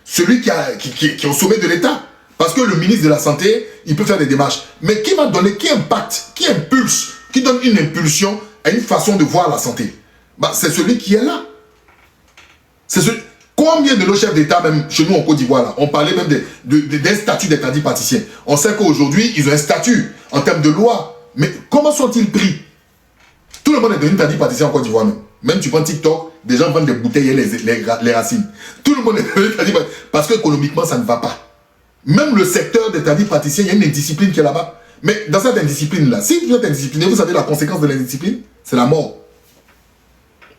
celui qui est au sommet de l'État. Parce que le ministre de la Santé, il peut faire des démarches. Mais qui va donner, qui impacte, qui impulse, qui donne une impulsion à une façon de voir la santé? Bah, c'est celui qui est là. Combien de nos chefs d'État, même chez nous en Côte d'Ivoire, là, on parlait même d'un statut des tradis praticiens. On sait qu'aujourd'hui, ils ont un statut en termes de loi. Mais comment sont-ils pris? Tout le monde est devenu tradipraticien en Côte d'Ivoire même. Même tu prends TikTok, des gens vendent des bouteilles et les racines. Tout le monde est devenu tradipraticien parce qu'économiquement, ça ne va pas. Même le secteur des tradipraticiens, il y a une indiscipline qui est là-bas. Mais dans cette indiscipline-là, si vous êtes indiscipliné, vous savez la conséquence de l'indiscipline, c'est la mort.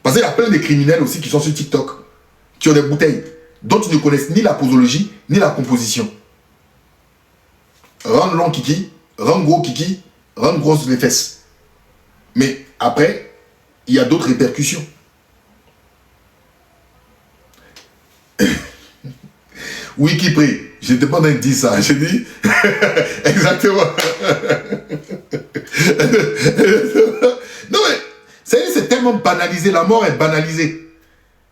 Parce qu'il y a plein de criminels aussi qui sont sur TikTok, qui ont des bouteilles, dont ils ne connaissent ni la posologie, ni la composition. Rendre long kiki, rendre gros kiki, rendre grosses les fesses. Mais après, il y a d'autres répercussions. Wikipré, je n'étais pas en train de dire ça, j'ai dit exactement. Non mais, c'est tellement banalisé, la mort est banalisée.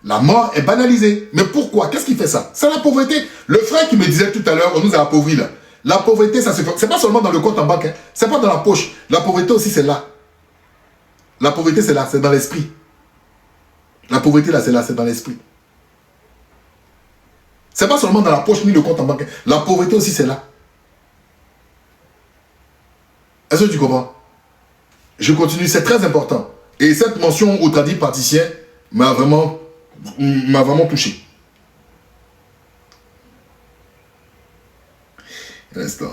La mort est banalisée. Mais pourquoi? Qu'est-ce qui fait ça? C'est la pauvreté. Le frère qui me disait tout à l'heure, on nous a appauvris là. La pauvreté, ça se fait. C'est pas seulement dans le compte en banque, hein. C'est pas dans la poche. La pauvreté aussi, c'est là. La pauvreté, c'est là, c'est dans l'esprit. La pauvreté, là, c'est là, c'est dans l'esprit. C'est pas seulement dans la poche ni le compte en banque. La pauvreté aussi, c'est là. Est-ce que tu comprends? Je continue, c'est très important. Et cette mention au tradipraticien m'a vraiment touché. Un instant.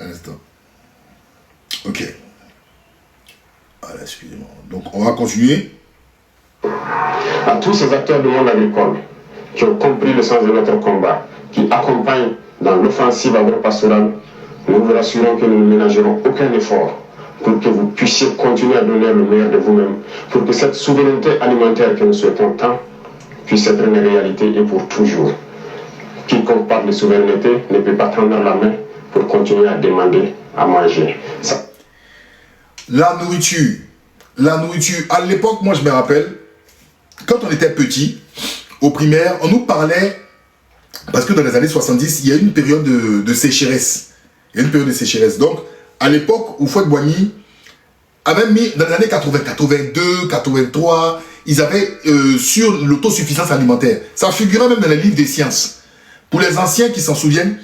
Un instant. Ok. Voilà, excusez-moi. Donc, on va continuer. À tous ces acteurs du monde agricole qui ont compris le sens de notre combat, qui accompagnent dans l'offensive agro-pastorale, nous vous rassurons que nous ne ménagerons aucun effort pour que vous puissiez continuer à donner le meilleur de vous-même, pour que cette souveraineté alimentaire que nous souhaitons tant puisse être une réalité et pour toujours. Quiconque parle de souveraineté ne peut pas tendre la main pour continuer à demander à manger. Ça. La nourriture, à l'époque, moi je me rappelle, quand on était petit, au primaire, on nous parlait, parce que dans les années 70, il y a eu une période de sécheresse. Il y a une période de sécheresse. Donc, à l'époque où Fouad-Boigny avait mis, dans les années 80, 82, 83, ils avaient sur l'autosuffisance alimentaire. Ça figurait même dans les livres des sciences. Pour les anciens qui s'en souviennent,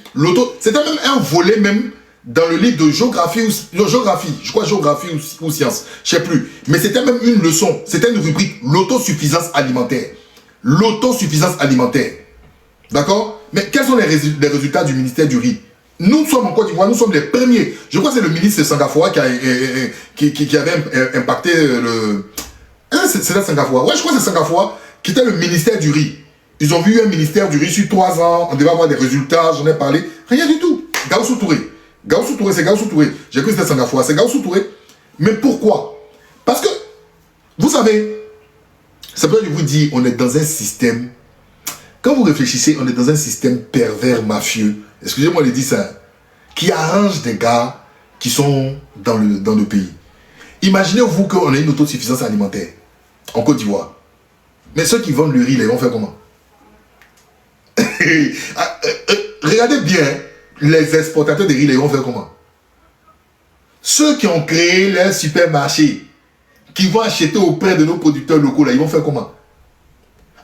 c'était même un volet même dans le livre de géographie, je crois géographie ou sciences, je ne sais plus. Mais c'était même une leçon, c'était une rubrique, l'autosuffisance alimentaire. L'autosuffisance alimentaire. D'accord? Mais quels sont les résultats du ministère du riz? Nous sommes en Côte d'Ivoire, nous sommes les premiers. Je crois que c'est le ministre Sangafoua qui avait impacté le... C'était Sangafoua. Ouais, je crois que c'est Sangafoua qui était le ministère du riz. Ils ont vu un ministère du riz sur 3 ans, on devait avoir des résultats, j'en ai parlé. Rien du tout. Gaussou Touré. Gaussou Touré, c'est Gaussou Touré. J'ai cru que c'était Sangafoua, c'est Gaussou Touré. Mais pourquoi? Parce que, vous savez, c'est pour ça que je vous dis, on est dans un système, quand vous réfléchissez, on est dans un système pervers, mafieux, excusez-moi de dire ça, qui arrange des gars qui sont dans le pays. Imaginez-vous qu'on ait une autosuffisance alimentaire en Côte d'Ivoire. Mais ceux qui vendent le riz, ils vont faire comment? Regardez bien, les exportateurs de riz, ils vont faire comment? Ceux qui ont créé les supermarchés, qui vont acheter auprès de nos producteurs locaux, là, ils vont faire comment?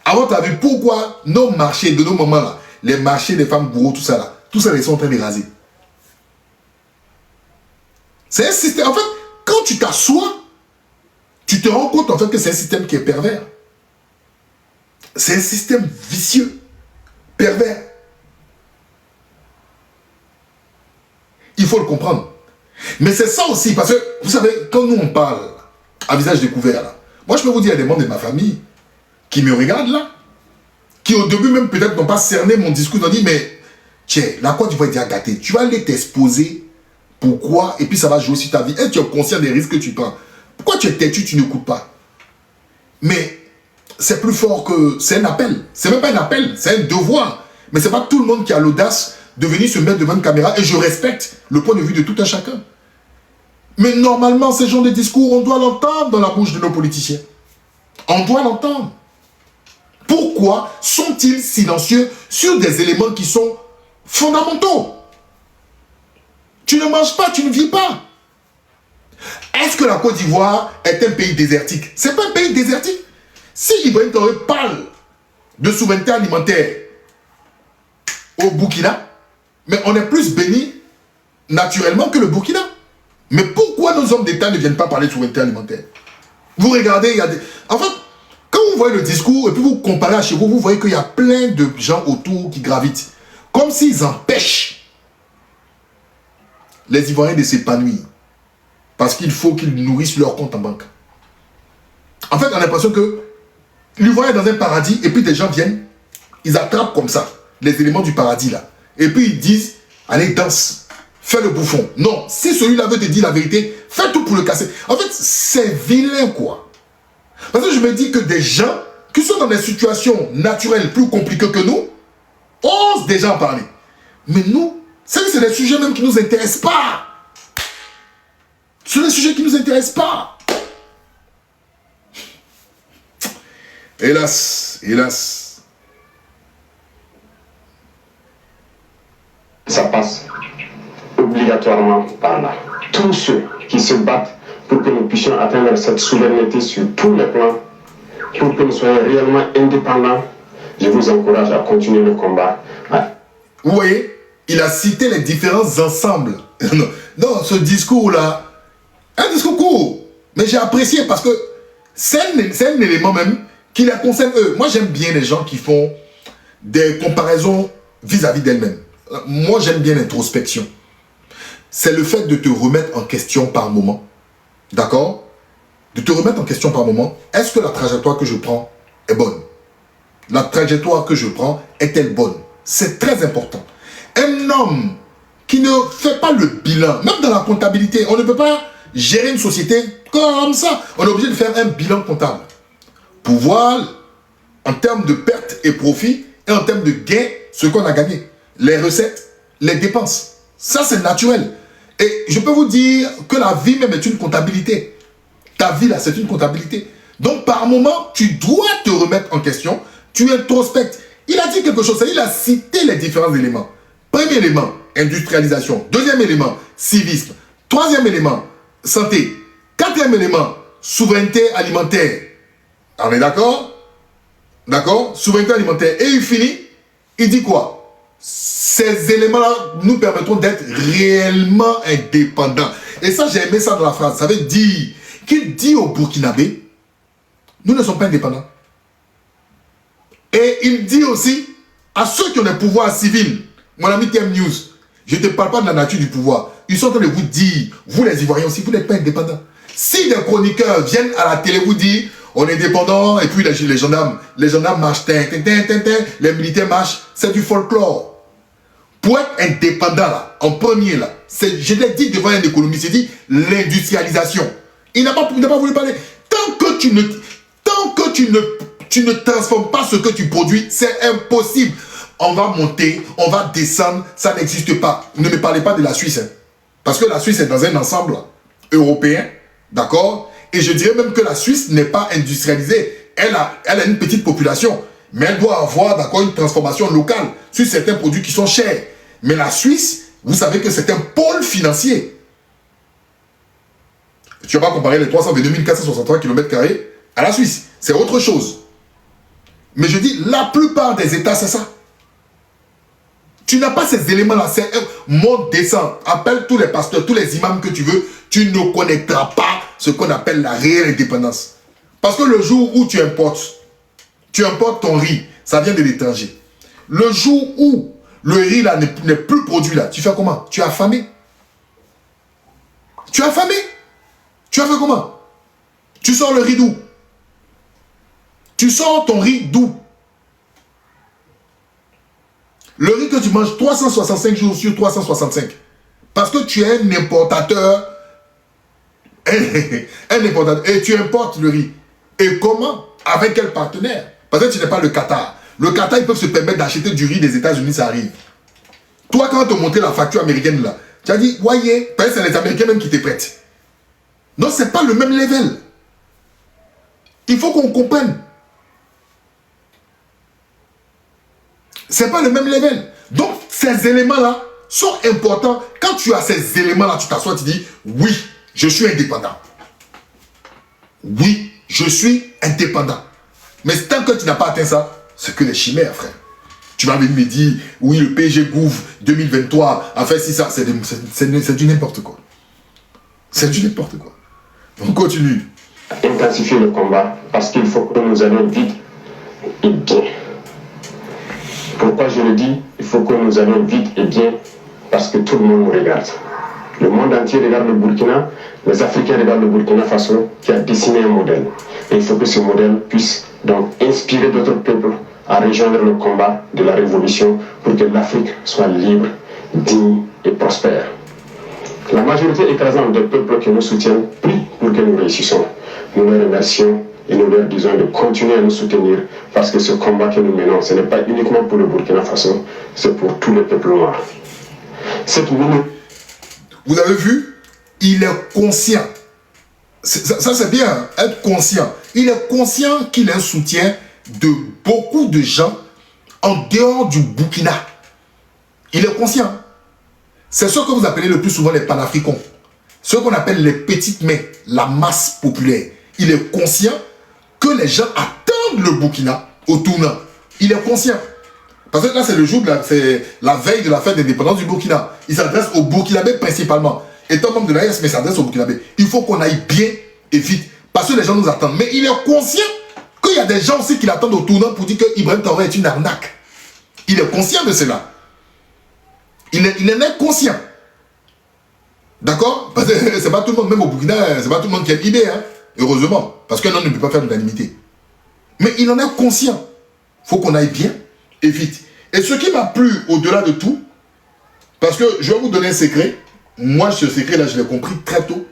À votre avis, pourquoi nos marchés de nos mamans, là, les marchés des femmes bourreaux, tout ça, là, ils sont en train de raser? C'est un système. En fait, quand tu t'assois, tu te rends compte en fait que c'est un système qui est pervers. C'est un système vicieux, pervers. Il faut le comprendre. Mais c'est ça aussi, parce que, vous savez, quand nous on parle à visage découvert, là, moi je peux vous dire, il y a des membres de ma famille qui me regardent là, qui au début même peut-être n'ont pas cerné mon discours, ils ont dit, mais, tiens, là quoi tu vas être gâté, tu vas aller t'exposer, pourquoi, et puis ça va jouer sur ta vie, et tu es conscient des risques que tu prends. Pourquoi tu es têtu, tu n'écoutes pas? Mais, c'est plus fort que, c'est un appel, c'est même pas un appel, c'est un devoir, mais c'est pas tout le monde qui a l'audace de venir se mettre devant une caméra, et je respecte le point de vue de tout un chacun. Mais normalement, ces genres de discours, on doit l'entendre dans la bouche de nos politiciens. On doit l'entendre. Pourquoi sont-ils silencieux sur des éléments qui sont fondamentaux? Tu ne manges pas, tu ne vis pas. Est-ce que la Côte d'Ivoire est un pays désertique? Ce n'est pas un pays désertique. Si Ibrahim Traoré parle de souveraineté alimentaire au Burkina, Mais on est plus béni naturellement que le Burkina. Mais pourquoi nos hommes d'État ne viennent pas parler de souveraineté alimentaire? Vous regardez, il y a des... En fait, quand vous voyez le discours et puis vous comparez à chez vous, vous voyez qu'il y a plein de gens autour qui gravitent. Comme s'ils empêchent les Ivoiriens de s'épanouir. Parce qu'il faut qu'ils nourrissent leur compte en banque. En fait, on a l'impression que l'Ivoirien est dans un paradis et puis des gens viennent, ils attrapent comme ça les éléments du paradis là. Et puis ils disent, allez danse, fais le bouffon. Non, si celui-là veut te dire la vérité, fais tout pour le casser. En fait, c'est vilain quoi. Parce que je me dis que des gens qui sont dans des situations naturelles plus compliquées que nous, osent déjà en parler. Mais nous, c'est des sujets même qui ne nous intéressent pas. Ce sont des sujets qui ne nous intéressent pas. Hélas, hélas. Ça passe obligatoirement par là. Tous ceux qui se battent pour que nous puissions atteindre cette souveraineté sur tous les plans, pour que nous soyons réellement indépendants, je vous encourage à continuer le combat. Vous voyez, il a cité les différents ensembles. Non, ce discours-là, un discours court, mais j'ai apprécié parce que c'est un élément même qui les concerne eux. Moi, j'aime bien les gens qui font des comparaisons vis-à-vis d'elles-mêmes. Moi, j'aime bien l'introspection. C'est le fait de te remettre en question par moment. D'accord? De te remettre en question par moment. Est-ce que la trajectoire que je prends est bonne? La trajectoire que je prends est-elle bonne? C'est très important. Un homme qui ne fait pas le bilan, même dans la comptabilité, on ne peut pas gérer une société comme ça. On est obligé de faire un bilan comptable. Pour voir, en termes de pertes et profits, et en termes de gains, ce qu'on a gagné. Les recettes, les dépenses. Ça, c'est naturel. Et je peux vous dire que la vie même est une comptabilité. Ta vie, là, c'est une comptabilité. Donc, par moment, tu dois te remettre en question. Tu introspectes. Il a dit quelque chose. Il a cité les différents éléments. Premier élément, industrialisation. Deuxième élément, civisme. Troisième élément, santé. Quatrième élément, souveraineté alimentaire. On est d'accord? D'accord? Souveraineté alimentaire. Et il finit, il dit quoi? Ces éléments-là nous permettront d'être réellement indépendants. Et ça, j'ai aimé ça dans la phrase. Ça veut dire qu'il dit aux Burkinabés, nous ne sommes pas indépendants. Et il dit aussi à ceux qui ont des pouvoirs civils, mon ami TM News, je ne te parle pas de la nature du pouvoir. Ils sont en train de vous dire, vous les Ivoiriens aussi, vous n'êtes pas indépendants. Si des chroniqueurs viennent à la télé vous dire, on est indépendant, et puis les gendarmes marchent, les militaires marchent, c'est du folklore. Pour être indépendant, là, en premier, là, je l'ai dit devant un économiste, il dit l'industrialisation. Il n'a pas voulu parler. Tant que tu ne transformes pas ce que tu produis, c'est impossible. On va monter, on va descendre, ça n'existe pas. Ne me parlez pas de la Suisse. Hein, parce que la Suisse est dans un ensemble européen, d'accord? Et je dirais même que la Suisse n'est pas industrialisée. Elle a une petite population. Mais elle doit avoir, d'accord, une transformation locale sur certains produits qui sont chers. Mais la Suisse, vous savez que c'est un pôle financier. Tu vas pas comparer les 322 463 km² à la Suisse. C'est autre chose. Mais je dis, la plupart des États, c'est ça. Tu n'as pas ces éléments-là. C'est un monde décent. Appelle tous les pasteurs, tous les imams que tu veux. Tu ne connaîtras pas ce qu'on appelle la réelle indépendance. Parce que le jour où tu importes ton riz, ça vient de l'étranger. Le jour où le riz là n'est plus produit là, tu fais comment? Tu es affamé. Tu es affamé. Tu as fait comment? Tu sors le riz d'où? Tu sors ton riz d'où? Le riz que tu manges 365 jours sur 365. Parce que tu es un importateur. Un importateur. Et tu importes le riz. Et comment? Avec quel partenaire? Parce que tu n'es pas le Qatar. Le Qatar, ils peuvent se permettre d'acheter du riz des États-Unis, ça arrive. Toi, quand on te montrait la facture américaine là, tu as dit, voyez, c'est les Américains même qui te prêtent. Non, ce n'est pas le même level. Il faut qu'on comprenne. Ce n'est pas le même level. Donc, ces éléments-là sont importants. Quand tu as ces éléments-là, tu t'assois, tu dis, oui, je suis indépendant. Oui, je suis indépendant. Mais tant que tu n'as pas atteint ça, c'est que les chimères, frère. Tu vas venir me dire, oui, le PSG Gouv 2023 a fait si ça, c'est du n'importe quoi. C'est du n'importe quoi. On continue. Intensifier le combat parce qu'il faut que nous allions vite et bien. Pourquoi je le dis? Il faut que nous allions vite et bien parce que tout le monde nous regarde. Le monde entier regarde le Burkina, les Africains regardent le Burkina Faso qui a dessiné un modèle. Et il faut que ce modèle puisse donc inspirer d'autres peuples à rejoindre le combat de la révolution pour que l'Afrique soit libre, digne et prospère. La majorité écrasante des peuples qui nous soutiennent prie pour que nous réussissions. Nous les remercions et nous leur disons de continuer à nous soutenir parce que ce combat que nous menons, ce n'est pas uniquement pour le Burkina Faso, c'est pour tous les peuples noirs. Cette minute. Vous avez vu? Il est conscient. Ça c'est bien, être conscient. Il est conscient qu'il a un soutien de beaucoup de gens en dehors du Burkina. Il est conscient. C'est ce que vous appelez le plus souvent les panafricains. Ce qu'on appelle les petites mains, la masse populaire. Il est conscient que les gens attendent le Burkina au tournant. Il est conscient. Parce que là, c'est le jour, c'est la veille de la fête d'indépendance du Burkina. Il s'adresse aux Burkinabés principalement. Étant membre de l'AES, mais il s'adresse aux Burkinabés. Il faut qu'on aille bien et vite. Parce que les gens nous attendent. Mais il est conscient qu'il y a des gens aussi qui l'attendent au tournant pour dire que Ibrahim Traoré est une arnaque. Il est conscient de cela. Il en est conscient. D'accord? Parce que c'est pas tout le monde, même au Burkina, c'est pas tout le monde qui a une idée. Hein? Heureusement. Parce qu'un homme ne peut pas faire l'unanimité. Mais il en est conscient. Il faut qu'on aille bien et vite. Et ce qui m'a plu au-delà de tout, parce que je vais vous donner un secret. Moi, ce secret-là, je l'ai compris très tôt.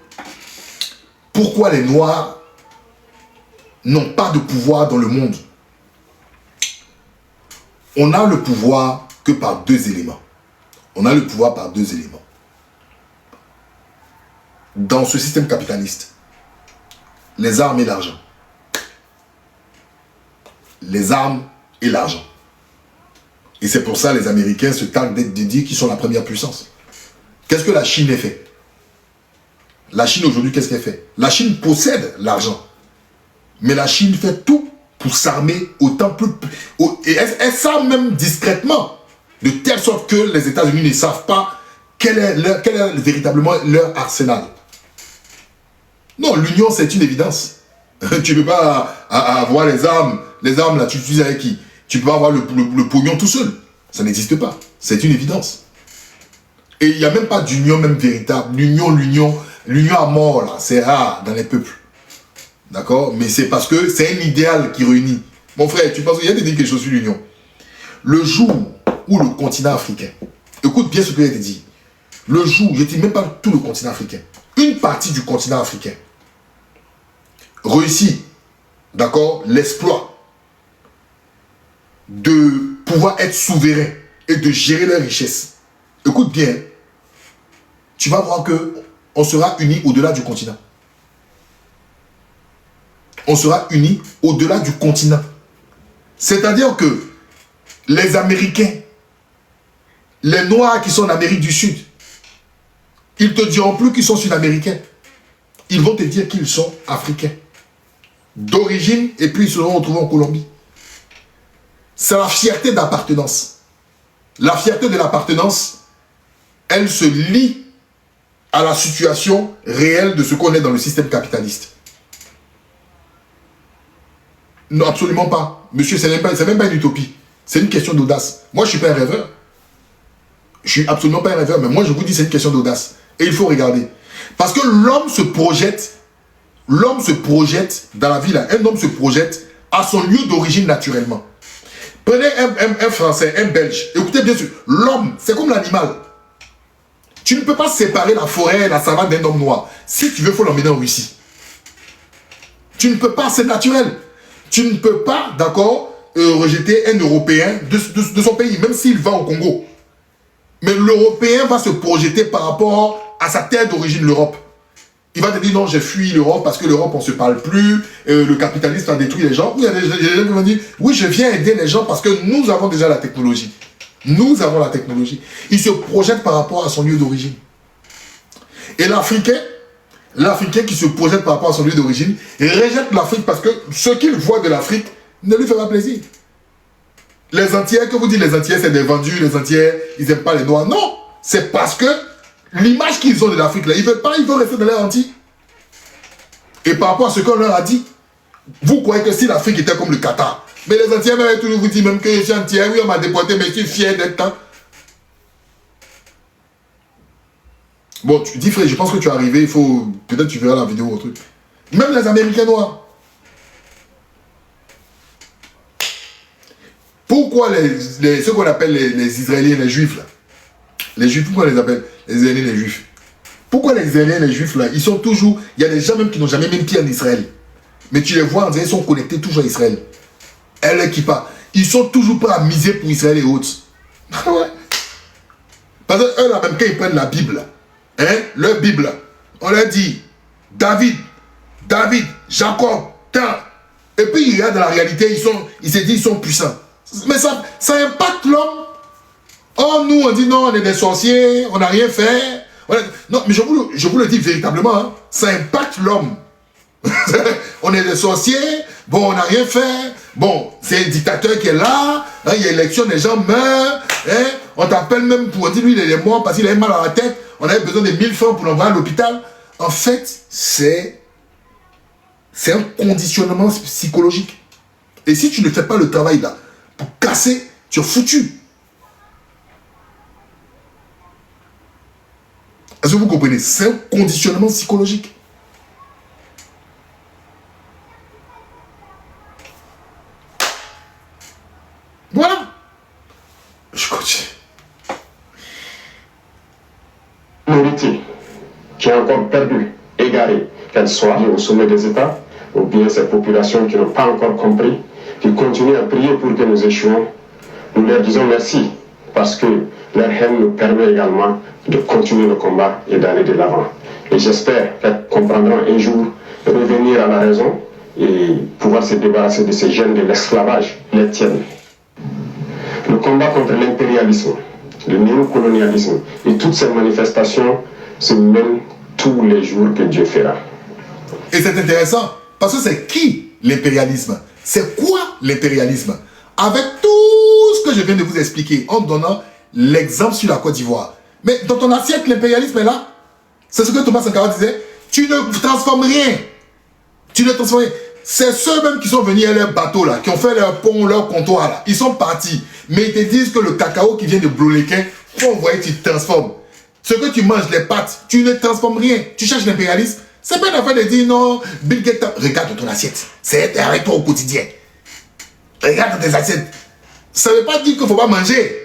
Pourquoi les Noirs n'ont pas de pouvoir dans le monde? On a le pouvoir que par deux éléments. On a le pouvoir par deux éléments. Dans ce système capitaliste, les armes et l'argent. Les armes et l'argent. Et c'est pour ça que les Américains se targuent d'être dédiés qu'ils sont la première puissance. Qu'est-ce que la Chine a fait? La Chine aujourd'hui, qu'est-ce qu'elle fait? La Chine possède l'argent. Mais la Chine fait tout pour s'armer autant plus... Et elle s'arme même discrètement. De telle sorte que les États-Unis ne savent pas quel est véritablement leur arsenal. Non, l'union, c'est une évidence. Tu ne peux pas avoir les armes. Les armes, là, tu l'utilises avec qui? Tu peux pas avoir le pognon tout seul. Ça n'existe pas. C'est une évidence. Et il n'y a même pas d'union même véritable. L'union à mort, là, c'est rare dans les peuples. D'accord? Mais c'est parce que c'est un idéal qui réunit. Mon frère, tu penses qu'il y a des quelque chose sur l'union. Le jour où le continent africain, écoute bien ce que j'ai dit. Le jour, je ne dis même pas tout le continent africain, une partie du continent africain réussit, d'accord, l'exploit de pouvoir être souverain et de gérer leurs richesses. Écoute bien, tu vas voir que on sera unis au-delà du continent. On sera unis au-delà du continent. C'est-à-dire que les Américains, les Noirs qui sont en Amérique du Sud, ils ne te diront plus qu'ils sont Sud-Américains. Ils vont te dire qu'ils sont Africains. D'origine, et puis ils se seront retrouvés en Colombie. C'est la fierté d'appartenance. La fierté de l'appartenance, elle se lie à la situation réelle de ce qu'on est dans le système capitaliste. Non, absolument pas. Monsieur, c'est même pas une utopie. C'est une question d'audace. Moi, je ne suis pas un rêveur. Je ne suis absolument pas un rêveur, mais moi, je vous dis, c'est une question d'audace. Et il faut regarder. Parce que l'homme se projette dans la vie, là. Un homme se projette à son lieu d'origine naturellement. Prenez un Français, un Belge. Écoutez bien sûr, l'homme, c'est comme l'animal. Tu ne peux pas séparer la forêt et la savane d'un homme noir. Si tu veux, il faut l'emmener en Russie. Tu ne peux pas, c'est naturel. Tu ne peux pas, d'accord, rejeter un Européen de son pays, même s'il va au Congo. Mais l'Européen va se projeter par rapport à sa terre d'origine, l'Europe. Il va te dire, non, j'ai fui l'Europe parce que l'Europe, on ne se parle plus, le capitalisme a détruit les gens. Ou il y a des gens qui vont dire, oui, je viens aider les gens parce que nous avons déjà la technologie. Nous avons la technologie. Il se projette par rapport à son lieu d'origine. Et l'Africain qui se projette par rapport à son lieu d'origine, rejette l'Afrique parce que ce qu'il voit de l'Afrique ne lui fait pas plaisir. Les Antillais, que vous dites les Antillais, c'est des vendus, les Antillais, ils n'aiment pas les Noirs. Non, c'est parce que l'image qu'ils ont de l'Afrique, là, ils veulent pas, ils veulent rester dans les Antilles. Et par rapport à ce qu'on leur a dit, vous croyez que si l'Afrique était comme le Qatar, mais les Antillais, même toujours vous disent même que je suis Antillais, oui, on m'a déporté, mais je suis fier d'être là. Bon, tu dis, frère, je pense que tu es arrivé, il faut, peut-être tu verras la vidéo ou un truc. Même les Américains noirs. Pourquoi ceux qu'on appelle les Israéliens, les Juifs, là, les Juifs, pourquoi on les appelle les Israéliens, les Juifs? Pourquoi les Israéliens, les Juifs, là, ils sont toujours... Il y a des gens même qui n'ont jamais mis pied en Israël. Mais tu les vois, on dirait, ils sont connectés toujours à Israël. Elle qui part. Ils sont toujours prêts à miser pour Israël et autres. Ouais. Parce que eux, là, même quand ils prennent la Bible, hein, leur Bible, on leur dit, David, Jacob, et puis ils regardent dans la réalité, ils se disent, ils sont puissants. Mais ça impacte l'homme. Oh, nous, on dit non, on est des sorciers, on n'a rien fait. Non, mais je vous le dis véritablement, hein, ça impacte l'homme. On est des sorciers, bon, on n'a rien fait. Bon, c'est un dictateur qui est là, hein, il y a élection, les gens meurent. Hein, on t'appelle même pour dire lui, il est mort parce qu'il a mal à la tête. On avait besoin de 1000 francs pour l'envoyer à l'hôpital. En fait, c'est un conditionnement psychologique. Et si tu ne fais pas le travail là, pour casser, tu es foutu. Est-ce que vous comprenez? C'est un conditionnement psychologique. Voilà. Je continue. Minorité qui est encore perdue, égarée, qu'elle soit au sommet des États, ou bien ces populations qui n'ont pas encore compris, qui continuent à prier pour que nous échouions, nous leur disons merci, parce que leur haine nous permet également de continuer le combat et d'aller de l'avant. Et j'espère qu'elles comprendront un jour revenir à la raison et pouvoir se débarrasser de ces gènes de l'esclavage, les tiennent. Le combat contre l'impérialisme, le néocolonialisme et toutes ces manifestations se mènent tous les jours que Dieu fera. Et c'est intéressant, parce que c'est qui l'impérialisme? C'est quoi l'impérialisme? Avec tout ce que je viens de vous expliquer, en donnant l'exemple sur la Côte d'Ivoire. Mais dans ton assiette, l'impérialisme est là. C'est ce que Thomas Sankara disait. Tu ne transformes rien. Tu ne transformes rien. C'est ceux-mêmes qui sont venus à leur bateau là, qui ont fait leur pont, leur comptoir là. Ils sont partis. Mais ils te disent que le cacao qui vient de Bloléquin, faut envoyer, tu te transformes. Ce que tu manges, les pâtes, tu ne transformes rien. Tu cherches l'impérialisme. C'est pas une affaire de dire non, Bill Gates, regarde ton assiette. C'est avec toi au quotidien. Regarde tes assiettes. Ça ne veut pas dire qu'il ne faut pas manger.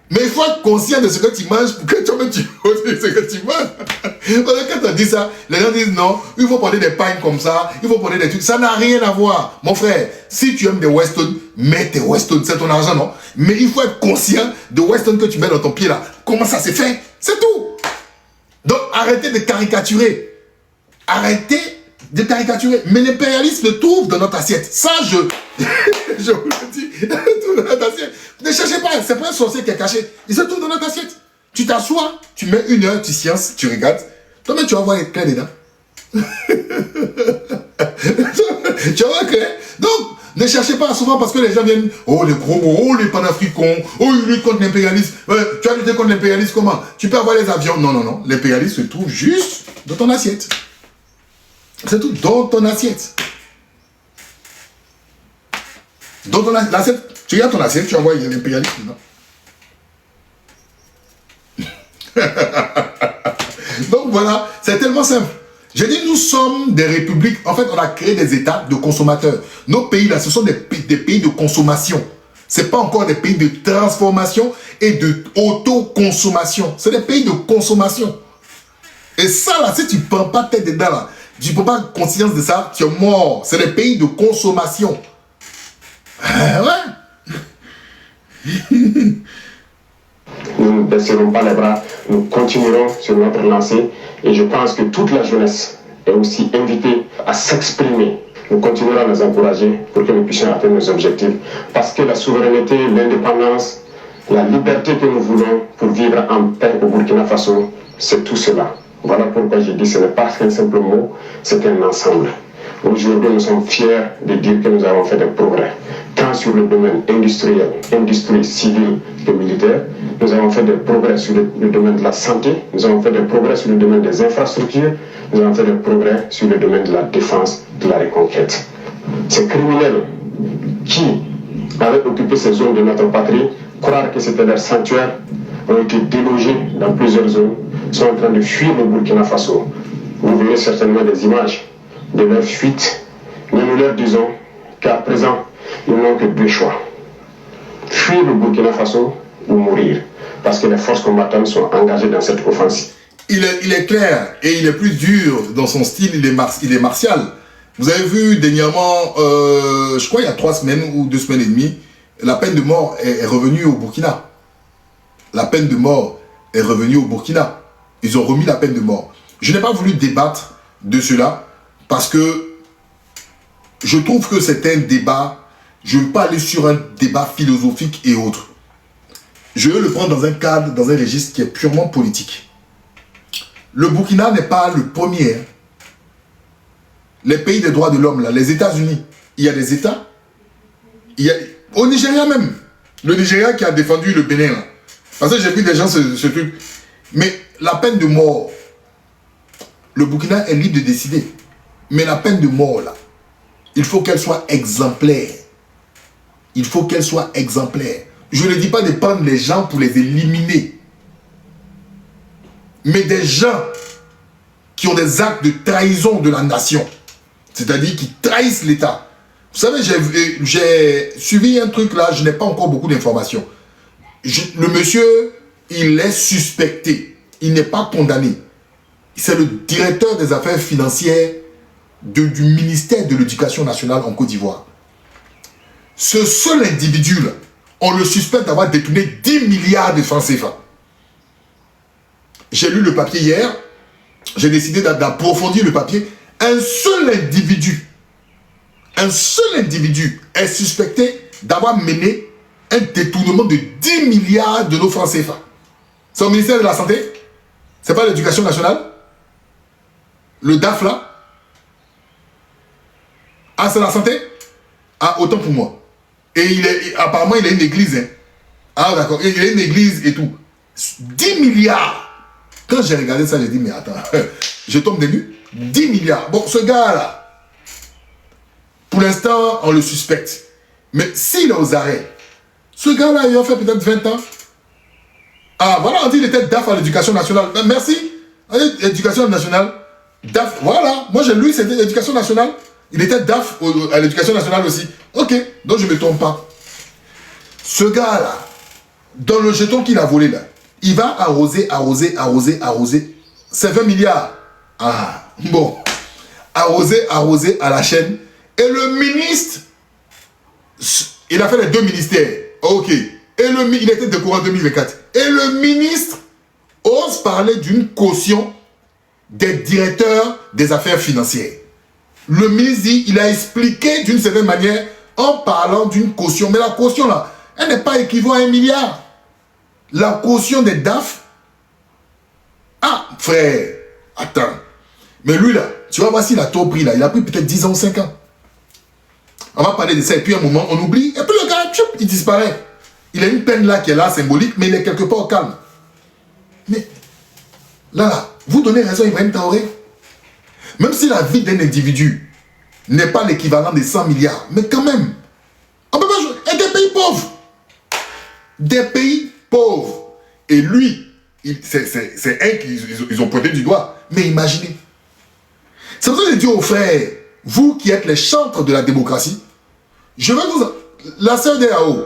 Mais il faut être conscient de ce que tu manges pour que toi-même tu oses ce que tu manges. Parce que quand on dit ça, les gens disent non, il faut prendre des pains comme ça, il faut prendre des trucs. Ça n'a rien à voir. Mon frère, si tu aimes des Weston, mets tes Weston, c'est ton argent, non? Mais il faut être conscient de Weston que tu mets dans ton pied là. Comment ça s'est fait? C'est tout. Donc arrêtez de caricaturer. Arrêtez de caricaturer. Mais l'impérialisme trouve dans notre assiette. Ça, je vous le dis, tout dans notre assiette. Ne cherchez pas, c'est pas un sorcier qui est caché. Il se trouve dans notre assiette. Tu t'assois, tu mets 1 heure, tu sciences, tu regardes. Toi-même, tu vas voir les clés dedans. Tu vas voir les clés. Donc, ne cherchez pas souvent parce que les gens viennent, oh les gros mots, oh les panafricains, oh ils luttent contre l'impérialisme. Tu as lutté contre l'impérialisme comment? Tu peux avoir les avions. Non, non, non. L'impérialisme se trouve juste dans ton assiette. C'est tout, dans ton assiette. Dans ton assiette. Tu regardes ton assiette, tu vas voir, il y a l'impérialisme dedans. Donc voilà, c'est tellement simple. J'ai dit, nous sommes des républiques. En fait, on a créé des États de consommateurs. Nos pays, là, ce sont des pays de consommation. Ce n'est pas encore des pays de transformation et de autoconsommation. C'est des pays de consommation. Et ça, là, si tu ne prends pas tête dedans, là, tu ne prends pas conscience de ça, tu es mort. C'est des pays de consommation. Ouais. Nous ne baisserons pas les bras, nous continuerons sur notre lancée et je pense que toute la jeunesse est aussi invitée à s'exprimer. Nous continuerons à les encourager pour que nous puissions atteindre nos objectifs parce que la souveraineté, l'indépendance, la liberté que nous voulons pour vivre en paix au Burkina Faso, c'est tout cela. Voilà pourquoi je dis que ce n'est pas qu'un simple mot, c'est un ensemble. Aujourd'hui, nous sommes fiers de dire que nous avons fait des progrès, tant sur le domaine industriel, industrie civile que militaire. Nous avons fait des progrès sur le domaine de la santé, nous avons fait des progrès sur le domaine des infrastructures, nous avons fait des progrès sur le domaine de la défense, de la reconquête. Ces criminels qui avaient occupé ces zones de notre patrie, croire que c'était leur sanctuaire, ont été délogés dans plusieurs zones, sont en train de fuir le Burkina Faso. Vous verrez certainement des images de leur fuite, mais nous leur disons qu'à présent, ils n'ont que deux choix. Fuir le Burkina Faso ou mourir, parce que les forces combattantes sont engagées dans cette offensive. Il est clair et il est plus dur dans son style, il est martial. Vous avez vu dernièrement, je crois il y a 3 semaines ou 2 semaines et demie, la peine de mort est revenue au Burkina. La peine de mort est revenue au Burkina. Ils ont remis la peine de mort. Je n'ai pas voulu débattre de cela parce que je trouve que c'est un débat, je ne veux pas aller sur un débat philosophique et autres. Je veux le prendre dans un cadre, dans un registre qui est purement politique. Le Burkina n'est pas le premier. Les pays des droits de l'homme, là, les États-Unis, il y a des États, au Nigeria même, le Nigeria qui a défendu le Bénin, là. Parce que j'ai vu des gens ce truc. Mais la peine de mort, le Burkina est libre de décider. Mais la peine de mort, là, il faut qu'elle soit exemplaire. Il faut qu'elle soit exemplaire. Je ne dis pas de prendre les gens pour les éliminer. Mais des gens qui ont des actes de trahison de la nation. C'est-à-dire qui trahissent l'État. Vous savez, j'ai suivi un truc là, je n'ai pas encore beaucoup d'informations. Le monsieur, il est suspecté. Il n'est pas condamné. C'est le directeur des affaires financières du ministère de l'Éducation nationale en Côte d'Ivoire. Ce seul individu-là, on le suspecte d'avoir détourné 10 milliards de francs CFA. J'ai lu le papier hier. J'ai décidé d'approfondir le papier. Un seul individu est suspecté d'avoir mené un détournement de 10 milliards de nos francs CFA. C'est au ministère de la Santé? C'est pas l'Éducation nationale? Le DAF là? Ah, c'est la santé? Ah, autant pour moi. Et apparemment, il a une église. Hein. Ah, d'accord. Il a une église et tout. 10 milliards. Quand j'ai regardé ça, j'ai dit, mais attends, je tombe des nues. 10 milliards. Bon, ce gars-là, pour l'instant, on le suspecte. Mais s'il est aux arrêts, ce gars-là, il a fait peut-être 20 ans. Ah, voilà, on dit qu'il était DAF à l'Éducation nationale. Merci. Éducation nationale. DAF, voilà. Moi, j'ai lu, c'était l'Éducation nationale. Il était DAF à l'Éducation nationale aussi. Ok, donc je ne me trompe pas. Ce gars-là, dans le jeton qu'il a volé là, il va arroser. C'est 20 milliards. Ah, bon. Arroser à la chaîne. Et le ministre, il a fait les 2 ministères. Ok. Il était décoré en 2024. Et le ministre ose parler d'une caution des directeurs des affaires financières. Le ministre dit, il a expliqué d'une certaine manière en parlant d'une caution. Mais la caution là, elle n'est pas équivaut à 1 milliard. La caution des DAF. Ah, frère, attends. Mais lui là, tu vas voir s'il a trop pris là. Il a pris peut-être 10 ans ou 5 ans. On va parler de ça et puis à un moment, on oublie. Et puis le gars, tchoup, il disparaît. Il a une peine là qui est là, symbolique, mais il est quelque part au calme. Mais là, vous donnez raison à Ibrahim Traoré. Même si la vie d'un individu n'est pas l'équivalent des 100 milliards, mais quand même, on peut pas jouer. Et des pays pauvres. Des pays pauvres. Et lui, c'est un qu'ils ont pointé du doigt. Mais imaginez. C'est pour ça que je dis aux frères, vous qui êtes les chantres de la démocratie, je vais vous... La CEDEAO,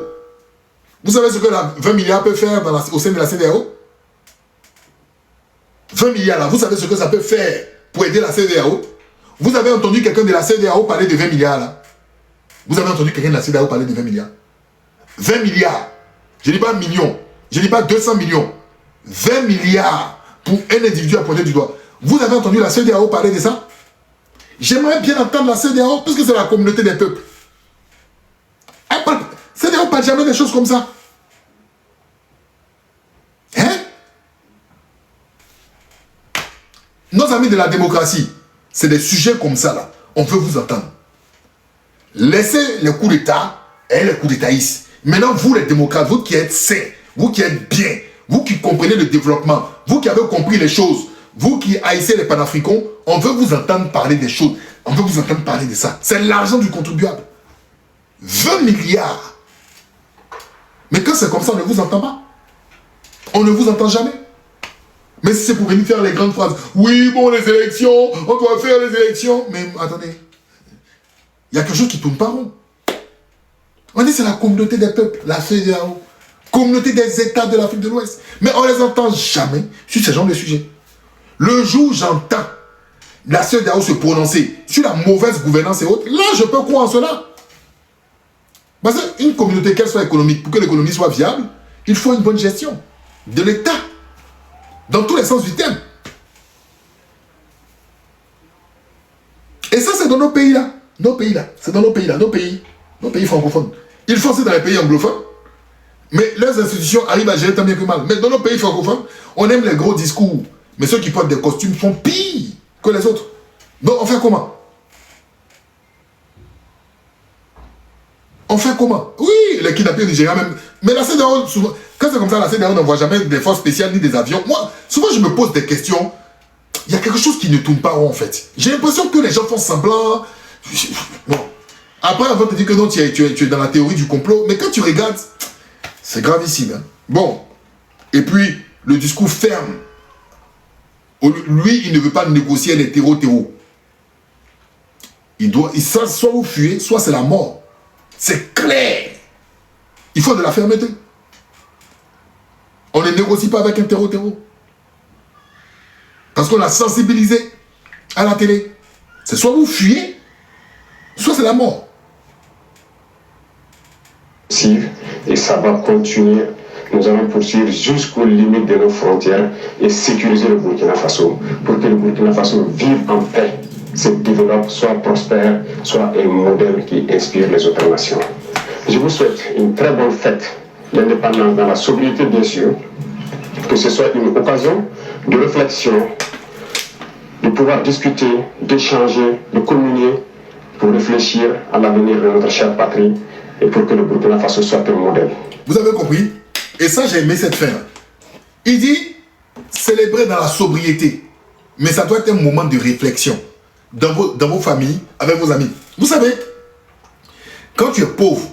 vous savez ce que 20 milliards peut faire au sein de la CEDEAO? 20 milliards là, vous savez ce que ça peut faire pour aider la CEDEAO? Vous avez entendu quelqu'un de la CEDEAO parler de 20 milliards là? Vous avez entendu quelqu'un de la CEDEAO parler de 20 milliards? 20 milliards. Je ne dis pas millions. Je ne dis pas 200 millions. 20 milliards pour un individu à pointer du doigt. Vous avez entendu la CEDEAO parler de ça? J'aimerais bien entendre la CEDEAO puisque c'est la communauté des peuples. CEDEAO ne parle jamais des choses comme ça. Hein? Nos amis de la démocratie, c'est des sujets comme ça là. on veut vous entendre. Laissez les coups d'État et les coups d'Étaïstes. Maintenant, vous les démocrates, vous qui êtes sains, vous qui êtes bien, vous qui comprenez le développement, vous qui avez compris les choses, vous qui haïssez les panafricains, on veut vous entendre parler des choses. On veut vous entendre parler de ça. C'est l'argent du contribuable. 20 milliards. Mais quand c'est comme ça, on ne vous entend pas. On ne vous entend jamais. Mais si c'est pour venir faire les grandes phrases, oui, bon, les élections, on doit faire les élections. Mais attendez, il y a quelque chose qui ne tourne pas rond. On dit c'est la communauté des peuples, la CEDEAO, communauté des États de l'Afrique de l'Ouest. Mais on ne les entend jamais sur ce genre de sujet. Le jour où j'entends la CEDEAO se prononcer sur la mauvaise gouvernance et autres, là, je peux croire en cela. Parce qu'une communauté, qu'elle soit économique, pour que l'économie soit viable, il faut une bonne gestion de l'État. Dans tous les sens du terme. Et ça, c'est dans nos pays-là. Nos pays-là. C'est dans nos pays-là. Nos pays francophones. Ils font ça dans les pays anglophones. Mais leurs institutions arrivent à gérer tant bien que mal. Mais dans nos pays francophones, on aime les gros discours. Mais ceux qui portent des costumes sont pires que les autres. Donc, on fait comment? On fait comment? Oui, les kidnappés au Nigeria même. Mais la CEDEAO, souvent, quand c'est comme ça, la CEDEAO n'envoie jamais des forces spéciales ni des avions. Moi, souvent, je me pose des questions. Il y a quelque chose qui ne tourne pas rond, en fait. J'ai l'impression que les gens font semblant. Bon. Après, on va te dire que non, tu es dans la théorie du complot. Mais quand tu regardes, c'est gravissime. Hein? Bon. Et puis, le discours ferme. Lui, il ne veut pas négocier les terreaux. Soit vous fuyez, soit c'est la mort. C'est clair. Il faut de la fermeté. On ne négocie pas avec un terreau. Parce qu'on a sensibilisé à la télé. C'est soit vous fuyez, soit c'est la mort. Et ça va continuer. Nous allons poursuivre jusqu'aux limites de nos frontières et sécuriser le Burkina Faso pour que le Burkina Faso vive en paix, se développe, soit prospère, soit un modèle qui inspire les autres nations. Je vous souhaite une très bonne fête d'indépendance dans la sobriété, bien sûr, que ce soit une occasion de réflexion, de pouvoir discuter, d'échanger, de communier pour réfléchir à l'avenir de notre chère patrie et pour que le Burkina Faso soit un modèle. Vous avez compris? Et ça, j'ai aimé cette fin. Il dit, célébrer dans la sobriété. Mais ça doit être un moment de réflexion. Dans vos familles, avec vos amis. Vous savez, quand tu es pauvre,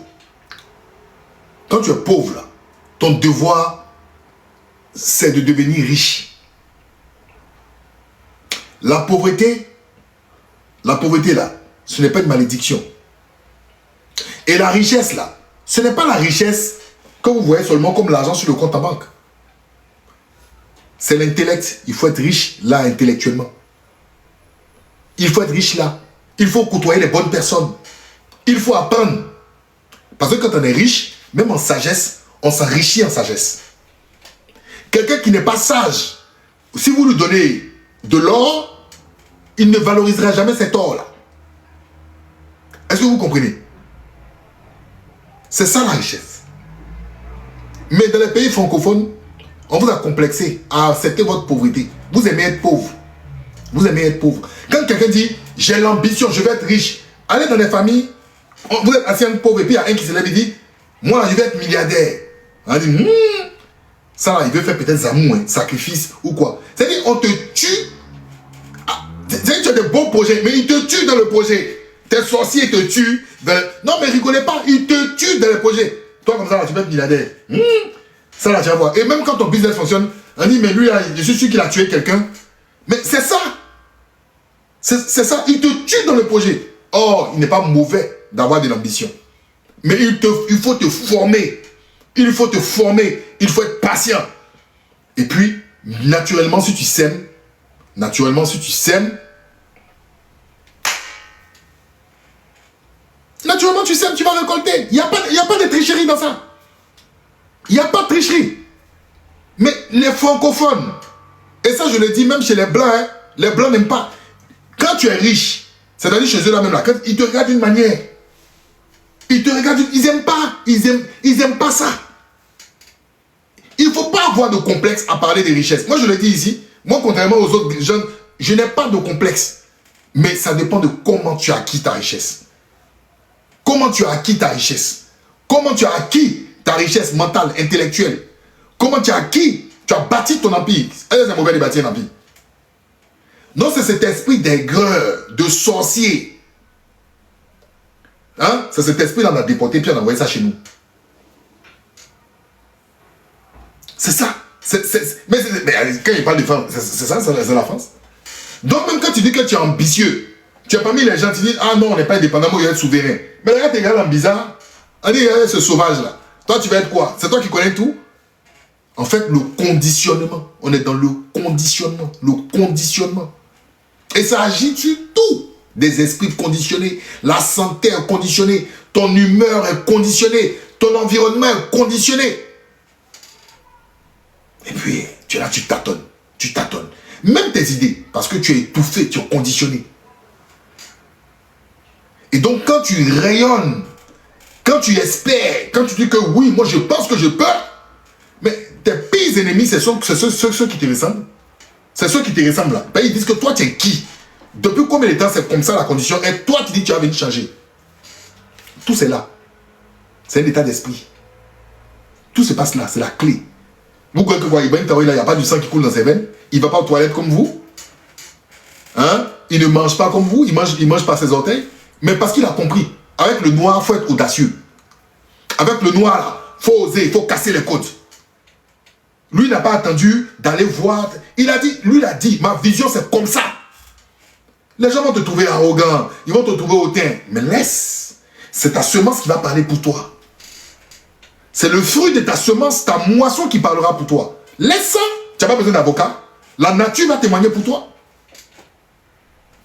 là, ton devoir, c'est de devenir riche. La pauvreté, là, ce n'est pas une malédiction. Et la richesse, là, ce n'est pas la richesse que vous voyez seulement comme l'argent sur le compte en banque. C'est l'intellect. Il faut être riche là intellectuellement. Il faut être riche là. Il faut côtoyer les bonnes personnes. Il faut apprendre. Parce que quand on est riche, même en sagesse, on s'enrichit en sagesse. Quelqu'un qui n'est pas sage, si vous lui donnez de l'or, il ne valorisera jamais cet or-là. Est-ce que vous comprenez? C'est ça la richesse. Mais dans les pays francophones, on vous a complexé à accepter votre pauvreté. Vous aimez être pauvre. Vous aimez être pauvre. Quand quelqu'un dit, j'ai l'ambition, je vais être riche, allez dans les familles, vous êtes assis un pauvre et puis il y a un qui se lève et dit, moi je vais être milliardaire. On dit, ça là, il veut faire peut-être zamou, hein, sacrifice ou quoi. C'est-à-dire, on te tue. C'est-à-dire, tu as des bons projets, mais ils te tuent dans le projet. Tes sorciers te tuent. Non, mais rigolez pas, ils te tuent dans le projet. Toi, comme ça, là, tu vas être milliardaire. Ça, là, tu vas voir. Et même quand ton business fonctionne, on dit, mais lui, là, je suis sûr qu'il a tué quelqu'un. Mais c'est ça. C'est ça. Il te tue dans le projet. Or, il n'est pas mauvais d'avoir de l'ambition. Mais il faut te former. Il faut te former. Il faut être patient. Et puis, naturellement, si tu sèmes, naturellement, tu sèmes, tu vas récolter. Il n'y a pas de tricherie dans ça. Il n'y a pas de tricherie. Mais les francophones, et ça je le dis même chez les blancs, hein, les blancs n'aiment pas. Quand tu es riche, c'est-à-dire chez eux là même là, quand ils te regardent d'une manière, ils n'aiment pas, ils aiment pas ça. Il ne faut pas avoir de complexe à parler des richesses. Moi je le dis ici, moi contrairement aux autres jeunes, je n'ai pas de complexe. Mais ça dépend de comment tu as acquis ta richesse. Comment tu as acquis ta richesse. Comment tu as acquis ta richesse mentale, intellectuelle. Comment tu as acquis, tu as bâti ton empire. C'est mauvais de bâtir un empire. Non, c'est cet esprit d'aigreur, de sorcier. Hein? C'est cet esprit-là, on a déporté, puis on a envoyé ça chez nous. C'est ça. Mais quand il parle de France, c'est ça, c'est la France. Donc même quand tu dis que tu es ambitieux, tu as pas mis les gens, tu dis, ah non, on n'est pas indépendant, moi, il va être souverain. Mais regarde, tu regardes en bizarre, on dit, ce sauvage-là. Toi, tu vas être quoi? C'est toi qui connais tout? En fait, le conditionnement. On est dans le conditionnement. Le conditionnement. Et ça agit sur tout. Des esprits conditionnés. La santé est conditionnée. Ton humeur est conditionnée. Ton environnement est conditionné. Et puis, tu es là, tu tâtonnes. Tu tâtonnes. Même tes idées. Parce que tu es étouffé, tu es conditionné. Et donc, quand tu rayonnes, quand tu espères, quand tu dis que oui, moi je pense que je peux, mais tes pires ennemis, c'est ceux qui te ressemblent. C'est ceux qui te ressemblent là. Ben, ils disent que toi, tu es qui? Depuis combien de temps c'est comme ça la condition? Et toi, tu dis que tu vas venir changer. Tout c'est là. C'est un état d'esprit. Tout se passe là, c'est la clé. Vous croyez que quoi, il n'y a pas du sang qui coule dans ses veines? Il ne va pas aux toilettes comme vous? Hein? Il ne mange pas comme vous? Il mange par ses orteils? Mais parce qu'il a compris. Avec le noir, il faut être audacieux. Avec le noir, là, il faut oser, il faut casser les côtes. Lui, il n'a pas attendu d'aller voir. Il a dit, ma vision, c'est comme ça. Les gens vont te trouver arrogant, ils vont te trouver hautain. Mais laisse. C'est ta semence qui va parler pour toi. C'est le fruit de ta semence, ta moisson qui parlera pour toi. Laisse ça. Tu n'as pas besoin d'avocat. La nature va témoigner pour toi.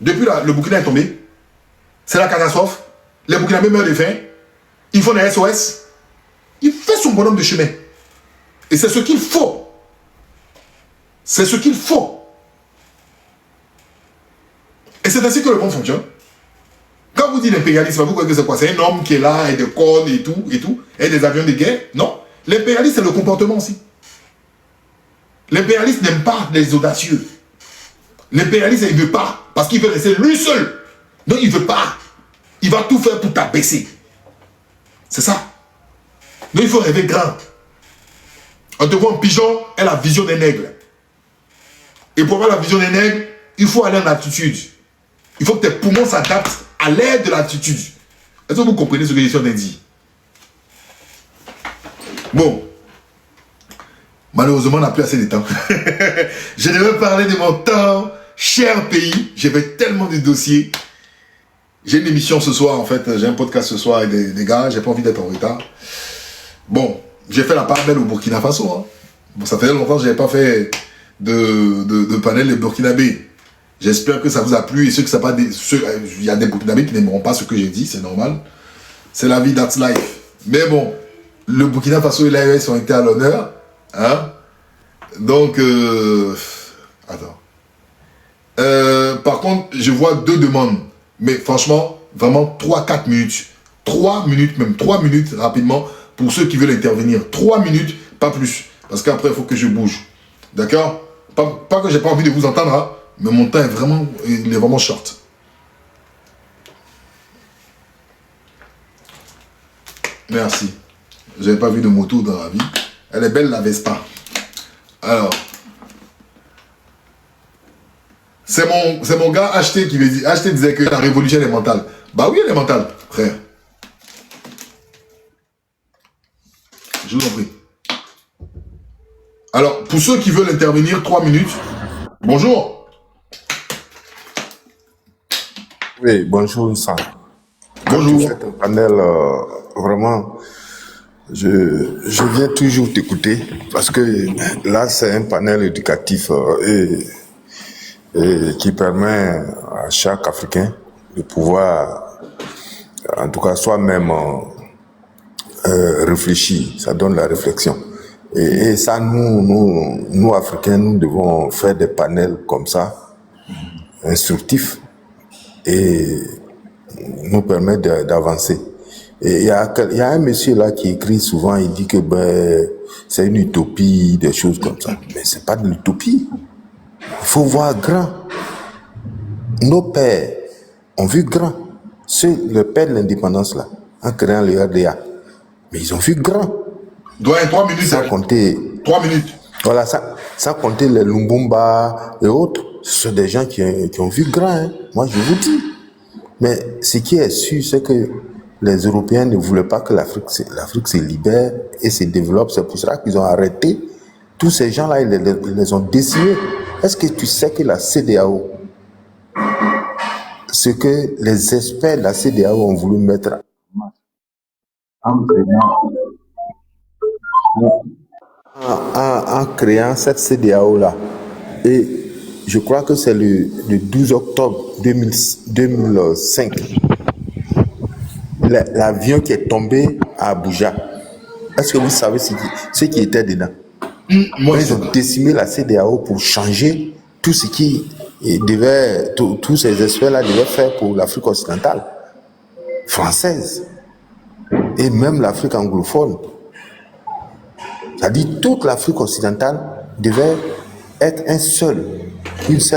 Depuis là, le Burkina est tombé. C'est la catastrophe. Les Burkinabés meurent de faim. Ils font des SOS. Il fait son bonhomme de chemin. Et c'est ce qu'il faut. C'est ce qu'il faut. Et c'est ainsi que le monde fonctionne. Quand vous dites l'impérialisme, vous croyez que c'est quoi? C'est un homme qui est là et des cornes et tout, et des avions de guerre? Non. L'impérialisme, c'est le comportement aussi. L'impérialiste n'aime pas les audacieux. L'impérialiste, il ne veut pas, parce qu'il veut rester lui seul. Donc, il ne veut pas. Il va tout faire pour t'abaisser. C'est ça. Donc, il faut rêver grand. On te voit un pigeon et la vision des nègres. Et pour avoir la vision des nègres, il faut aller en altitude. Il faut que tes poumons s'adaptent à l'aide de l'altitude. Est-ce que vous comprenez ce que je suis en train de dire? Bon. Malheureusement, on n'a plus assez de temps. Je devais parler de mon temps, cher pays. J'avais tellement de dossiers. J'ai une émission ce soir, en fait. J'ai un podcast ce soir avec des gars. J'ai pas envie d'être en retard. Bon, j'ai fait la part belle au Burkina Faso. Hein. Bon, ça fait longtemps que je n'avais pas fait de panel de Burkinabé. J'espère que ça vous a plu. Et ceux que ça pas, il y a des Burkinabés qui n'aimeront pas ce que j'ai dit, c'est normal. C'est la vie, that's life. Mais bon, le Burkina Faso et l'AES ont été à l'honneur. Hein? Donc, attends. Par contre, je vois 2 demandes. Mais franchement, vraiment 3-4 minutes. 3 minutes, même 3 minutes rapidement pour ceux qui veulent intervenir. 3 minutes, pas plus. Parce qu'après, il faut que je bouge. D'accord? Pas que j'ai pas envie de vous entendre, hein, mais mon temps est vraiment short. Merci. Je n'avais pas vu de moto dans la vie. Elle est belle, la Vespa. Alors. C'est mon gars acheté qui veut dire. Acheté disait que la révolution est mentale. Bah oui, elle est mentale, frère. Je vous en prie. Alors, pour ceux qui veulent intervenir, 3 minutes. Bonjour. Oui, bonjour, Sam. Bonjour. Tu fais un panel, vraiment, je viens toujours t'écouter parce que là, c'est un panel éducatif et qui permet à chaque Africain de pouvoir, en tout cas, soi-même réfléchir. Ça donne la réflexion. Et ça, nous, Africains, nous devons faire des panels comme ça, instructifs, et nous permettre d'avancer. Et il y a un monsieur là qui écrit souvent, il dit que c'est une utopie, des choses comme ça. Mais c'est pas de l'utopie. Il faut voir grand. nos pères ont vu grand. Le père de l'indépendance, là, en créant le RDA. Mais ils ont vu grand. Doyen, 3 minutes. Ça comptait. 3 minutes. Voilà, ça comptait les Lumumba et autres. Ce sont des gens qui ont vu grand, hein. Moi, je vous dis. Mais ce qui est sûr, c'est que les Européens ne voulaient pas que l'Afrique se libère et se développe. C'est pour ça qu'ils ont arrêté. Tous ces gens-là, ils les ont décimés. Est-ce que tu sais que la CEDEAO, ce que les experts de la CEDEAO ont voulu mettre en créant cette CEDEAO-là, et je crois que c'est le 12 octobre 2005, l'avion qui est tombé à Abuja. Est-ce que vous savez ce qui était dedans? Ils ont décimé la CEDEAO pour changer tout ce qui devait, tous ces experts-là devaient faire pour l'Afrique occidentale, française, et même l'Afrique anglophone. C'est-à-dire toute l'Afrique occidentale devait être une seule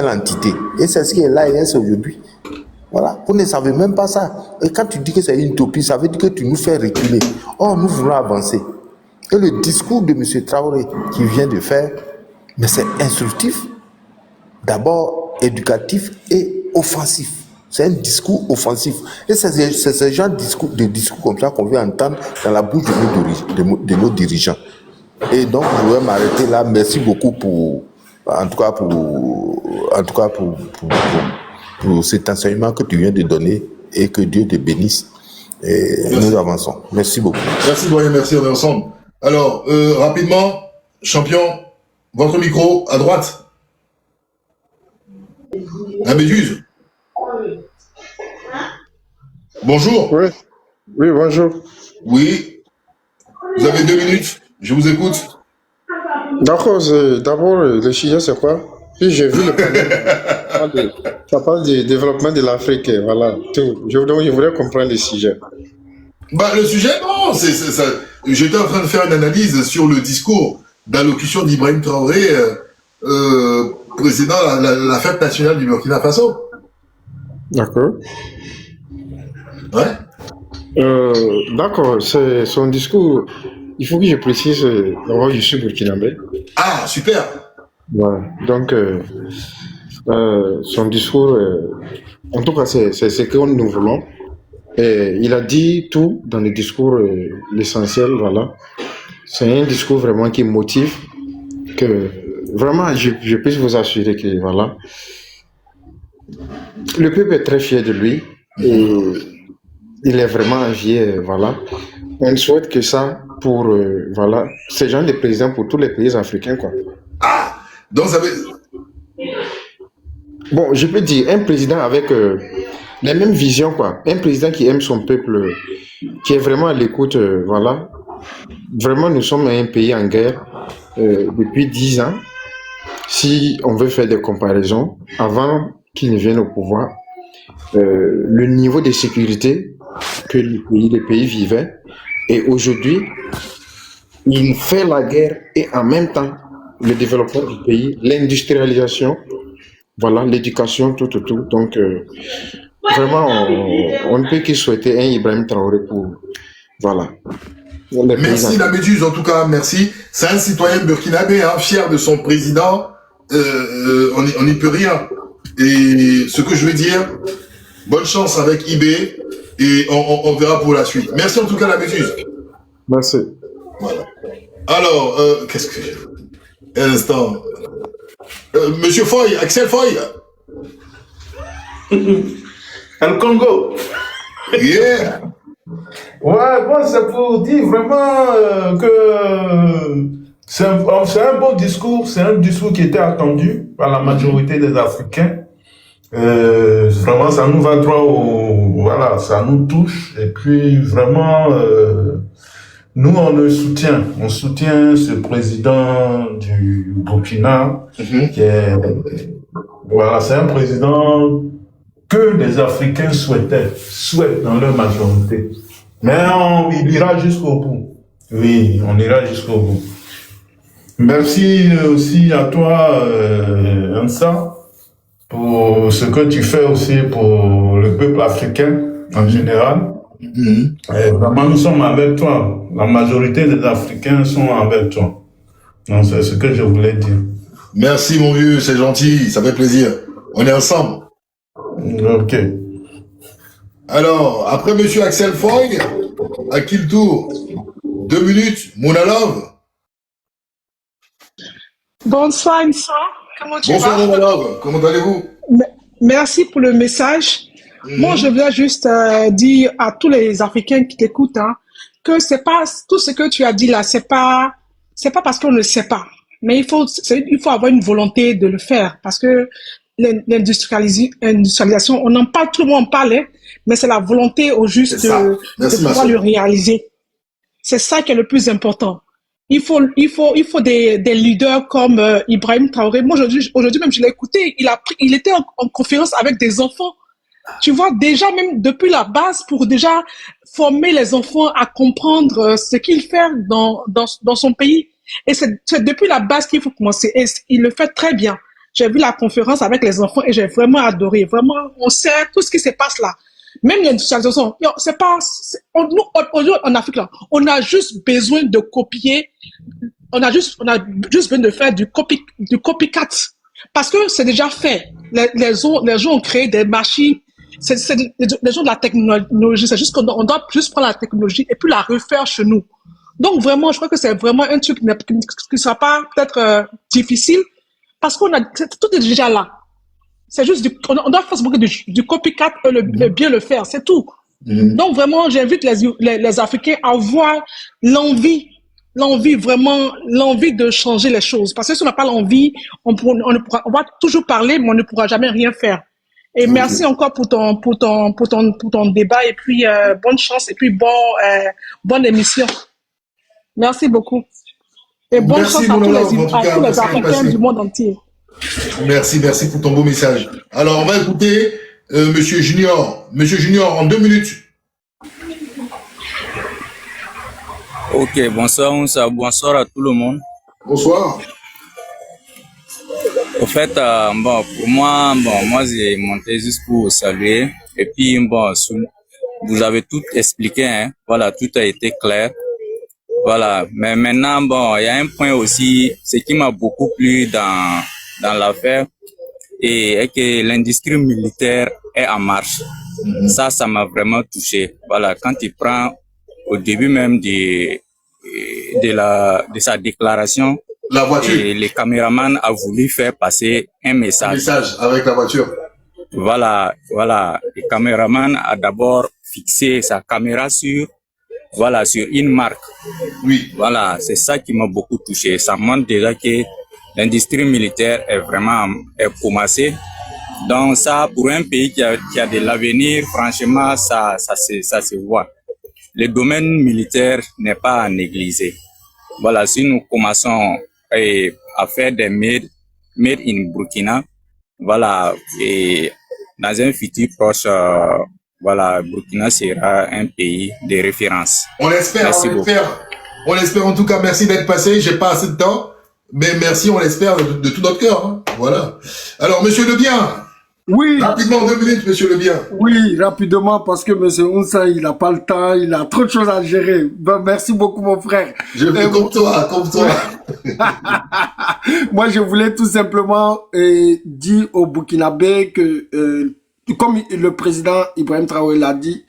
entité. Et c'est ce qui est l'AES aujourd'hui. Voilà, vous ne savez même pas ça. Et quand tu dis que c'est une utopie, ça veut dire que tu nous fais reculer. Or, nous voulons avancer. Et le discours de M. Traoré qui vient de faire, mais c'est instructif, d'abord éducatif et offensif. C'est un discours offensif. Et c'est ce genre de discours comme ça qu'on veut entendre dans la bouche de nos dirigeants. Et donc, je vais m'arrêter là. Merci beaucoup pour cet enseignement que tu viens de donner et que Dieu te bénisse. Et nous avançons. Merci beaucoup. Merci, doyen. Merci, on est ensemble. Alors, rapidement, champion, votre micro à droite. La Méduse. Bonjour. Oui, oui, bonjour. Oui. Vous avez 2 minutes. Je vous écoute. D'accord, d'abord, le sujet, c'est quoi? Puis j'ai vu le panel. Ça parle du développement de l'Afrique, voilà. Tout. Donc, je voulais comprendre le sujet. Bah, le sujet, non, c'est ça. J'étais en train de faire une analyse sur le discours d'allocution d'Ibrahim Traoré, président de la fête nationale du Burkina Faso. D'accord. Ouais. D'accord, c'est son discours. Il faut que je précise, d'abord, je suis burkinabé. Ah, super. Ouais. Donc, son discours, en tout cas, c'est ce que nous voulons. Et il a dit tout dans le discours, l'essentiel, voilà. C'est un discours vraiment qui motive, que vraiment, je puisse vous assurer que, voilà, le peuple est très fier de lui et il est vraiment envié, voilà. On souhaite que ça pour, voilà, ces gens de présidents pour tous les pays africains, quoi. Ah, donc ça veut... Bon, je peux dire, un président avec les mêmes visions, quoi. Un président qui aime son peuple, qui est vraiment à l'écoute, voilà. Vraiment, nous sommes un pays en guerre depuis 10 ans. Si on veut faire des comparaisons, avant qu'il ne vienne au pouvoir, le niveau de sécurité que les pays vivaient, et aujourd'hui, il fait la guerre et en même temps, le développement du pays, l'industrialisation, voilà, l'éducation, tout. Donc, vraiment, on ne peut que souhaiter un Ibrahim Traoré pour, voilà. Merci la Méduse, en tout cas, merci. C'est un citoyen burkinabé, hein, fier de son président. On n'y peut rien. Et ce que je veux dire, bonne chance avec IB et on verra pour la suite. Merci en tout cas la Méduse. Merci. Voilà. Alors, qu'est-ce que... Un instant. Monsieur Foy, Axel Foy. Le Congo. Yeah. Ouais, bon, c'est pour dire vraiment que c'est un bon discours, c'est un discours qui était attendu par la majorité des Africains. Vraiment, ça nous va droit au... Voilà, ça nous touche. Et puis, vraiment, nous, on le soutient. On soutient ce président du Burkina, qui est... Voilà, c'est un président que les Africains souhaitent dans leur majorité. Mais il ira jusqu'au bout. Oui, on ira jusqu'au bout. Merci aussi à toi, Ansa. pour ce que tu fais aussi pour le peuple africain en général. Et vraiment, nous sommes avec toi. La majorité des Africains sont avec toi. Donc, c'est ce que je voulais dire. Merci mon vieux, c'est gentil, ça fait plaisir. On est ensemble. Ok. Alors, après monsieur Axel Fogg, à qui le tour? 2 minutes, Mona Love. Bonsoir, Nissa. Comment tu Bonsoir vas? Mona Love, comment allez-vous? Merci pour le message. Moi, je voulais juste dire à tous les Africains qui t'écoutent hein, que c'est pas tout ce que tu as dit là, c'est pas parce qu'on ne sait pas, mais il faut avoir une volonté de le faire parce que l'industrialisation, on en parle, tout le monde en parle, hein, mais c'est la volonté au juste de pouvoir le réaliser. C'est ça qui est le plus important. Il faut des leaders comme Ibrahim Traoré. Moi, aujourd'hui même, je l'ai écouté. Il était en conférence avec des enfants. Tu vois, déjà, même depuis la base, pour déjà former les enfants à comprendre ce qu'il fait dans son pays. Et c'est depuis la base qu'il faut commencer. Et il le fait très bien. J'ai vu la conférence avec les enfants et j'ai vraiment adoré. Vraiment, on sait tout ce qui se passe là. Même l'industrialisation, c'est pas, nous, en Afrique, là, on a juste besoin de copier, on a juste besoin de faire du copycat. Parce que c'est déjà fait. Les gens ont créé des machines, les gens de la technologie, c'est juste qu'on doit juste prendre la technologie et puis la refaire chez nous. Donc vraiment, je crois que c'est vraiment un truc qui ne sera pas peut-être difficile parce tout est déjà là. C'est juste on doit faire du copycat et bien le faire, c'est tout. Donc vraiment, j'invite les Africains à avoir l'envie de changer les choses. Parce que si on n'a pas l'envie, on va toujours parler, mais on ne pourra jamais rien faire. Et merci encore pour ton débat et puis bonne chance et puis bonne émission. Merci beaucoup. Et bonne chance à tous les Africains du monde entier. Merci pour ton beau message. Alors, on va écouter Monsieur Junior. Monsieur Junior, en 2 minutes. Ok, bonsoir à tout le monde. Bonsoir. Au fait, pour moi, j'ai monté juste pour saluer. Et puis, vous avez tout expliqué, hein. Voilà, tout a été clair. Voilà, mais maintenant, il y a un point aussi, ce qui m'a beaucoup plu dans l'affaire, et que l'industrie militaire est en marche. Ça m'a vraiment touché. Voilà, quand il prend au début même de sa déclaration, la voiture. Et les caméramans a voulu faire passer un message. Un message avec la voiture. Voilà. Le caméraman a d'abord fixé sa caméra sur une marque. Oui. Voilà, c'est ça qui m'a beaucoup touché. Ça montre déjà que l'industrie militaire est vraiment commencée. Donc ça, pour un pays qui a de l'avenir, franchement, ça se voit. Le domaine militaire n'est pas à négliger. Voilà, si nous commençons à faire des made in Burkina, voilà, et dans un futur proche, voilà, Burkina sera un pays de référence. On l'espère, on l'espère en tout cas. Merci d'être passé. J'ai pas assez de temps, mais merci, on l'espère de tout notre cœur. Hein. Voilà. Alors, Monsieur Lebien. Oui. Rapidement, 2 minutes, Monsieur Lebien. Oui, rapidement, parce que Monsieur Ounsa, il n'a pas le temps, il a trop de choses à gérer. Ben, merci beaucoup, mon frère. Je fais comme toi. Moi, je voulais tout simplement dire aux Burkinabés que, comme le président Ibrahim Traoré l'a dit,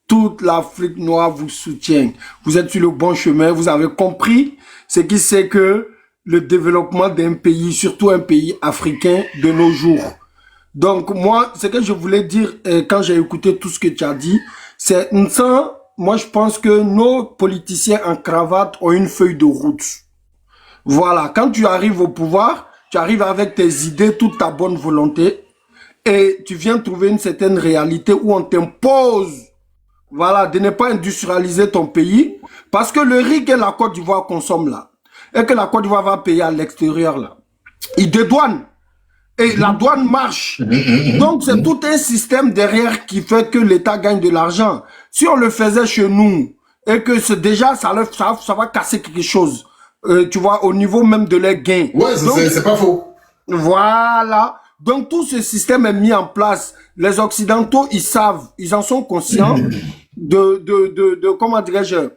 toute l'Afrique noire vous soutient. Vous êtes sur le bon chemin, vous avez compris ce qui c'est que le développement d'un pays, surtout un pays africain de nos jours. Donc moi, ce que je voulais dire quand j'ai écouté tout ce que tu as dit, c'est moi je pense que nos politiciens en cravate ont une feuille de route. Voilà, quand tu arrives au pouvoir, tu arrives avec tes idées, toute ta bonne volonté, et tu viens trouver une certaine réalité où on t'impose, voilà, de ne pas industrialiser ton pays, parce que le riz que la Côte d'Ivoire consomme là, et que la Côte d'Ivoire va payer à l'extérieur là, il dédouane. Et la douane marche. Donc, c'est tout un système derrière qui fait que l'État gagne de l'argent. Si on le faisait chez nous, et que c'est déjà, ça va casser quelque chose, tu vois, au niveau même de leurs gains. Ouais, c'est pas faux. Voilà. Donc tout ce système est mis en place. Les Occidentaux, ils savent, ils en sont conscients comment dirais-je,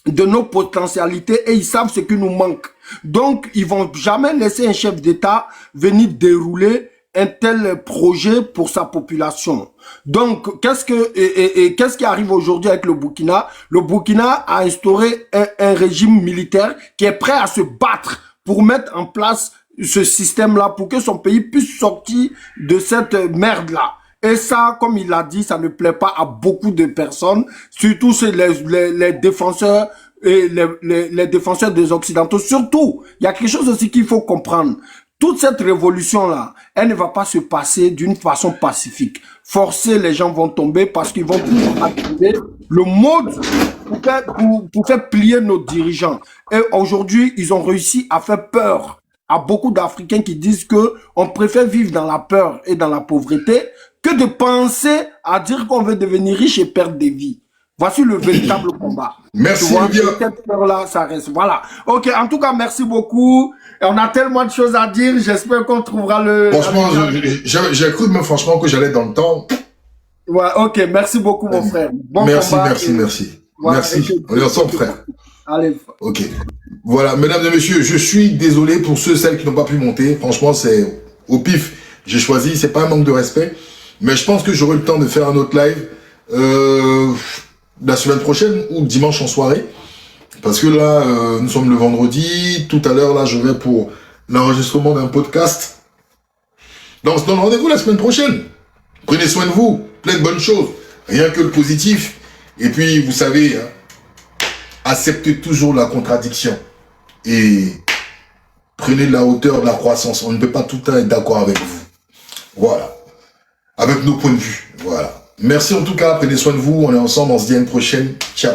de nos potentialités et ils savent ce qui nous manque. Donc ils vont jamais laisser un chef d'État venir dérouler un tel projet pour sa population. Donc, qu'est-ce qui arrive aujourd'hui avec le Burkina? Le Burkina a instauré un régime militaire qui est prêt à se battre pour mettre en place ce système-là, pour que son pays puisse sortir de cette merde-là. Et ça, comme il l'a dit, ça ne plaît pas à beaucoup de personnes, surtout les défenseurs et les défenseurs des Occidentaux. Surtout, il y a quelque chose aussi qu'il faut comprendre. Toute cette révolution-là, elle ne va pas se passer d'une façon pacifique. Forcer, les gens vont tomber parce qu'ils vont toujours activer le mode pour faire plier nos dirigeants. Et aujourd'hui, ils ont réussi à faire peur à beaucoup d'Africains qui disent que on préfère vivre dans la peur et dans la pauvreté que de penser à dire qu'on veut devenir riche et perdre des vies. Voici le véritable combat. Merci, cette peur-là, ça reste. Voilà. Ok, en tout cas, merci beaucoup. On a tellement de choses à dire. J'espère qu'on trouvera le... Franchement, j'ai cru, mais franchement, que j'allais dans le temps. Ouais, ok. Merci beaucoup, mon frère. Bon merci, combat. merci. Voilà, merci. On est ensemble, frère. Allez. Ok. Voilà, mesdames et messieurs, je suis désolé pour celles qui n'ont pas pu monter. Franchement, c'est au pif. J'ai choisi. C'est pas un manque de respect. Mais je pense que j'aurai le temps de faire un autre live la semaine prochaine ou dimanche en soirée. Parce que là, nous sommes le vendredi. Tout à l'heure, là, je vais pour l'enregistrement d'un podcast. Donc, on se donne rendez-vous la semaine prochaine. Prenez soin de vous. Plein de bonnes choses. Rien que le positif. Et puis, vous savez, hein, acceptez toujours la contradiction. Et prenez de la hauteur, de la croissance. On ne peut pas tout le temps être d'accord avec vous. Voilà. Avec nos points de vue. Voilà. Merci en tout cas. Prenez soin de vous. On est ensemble. On se dit à une prochaine. Ciao.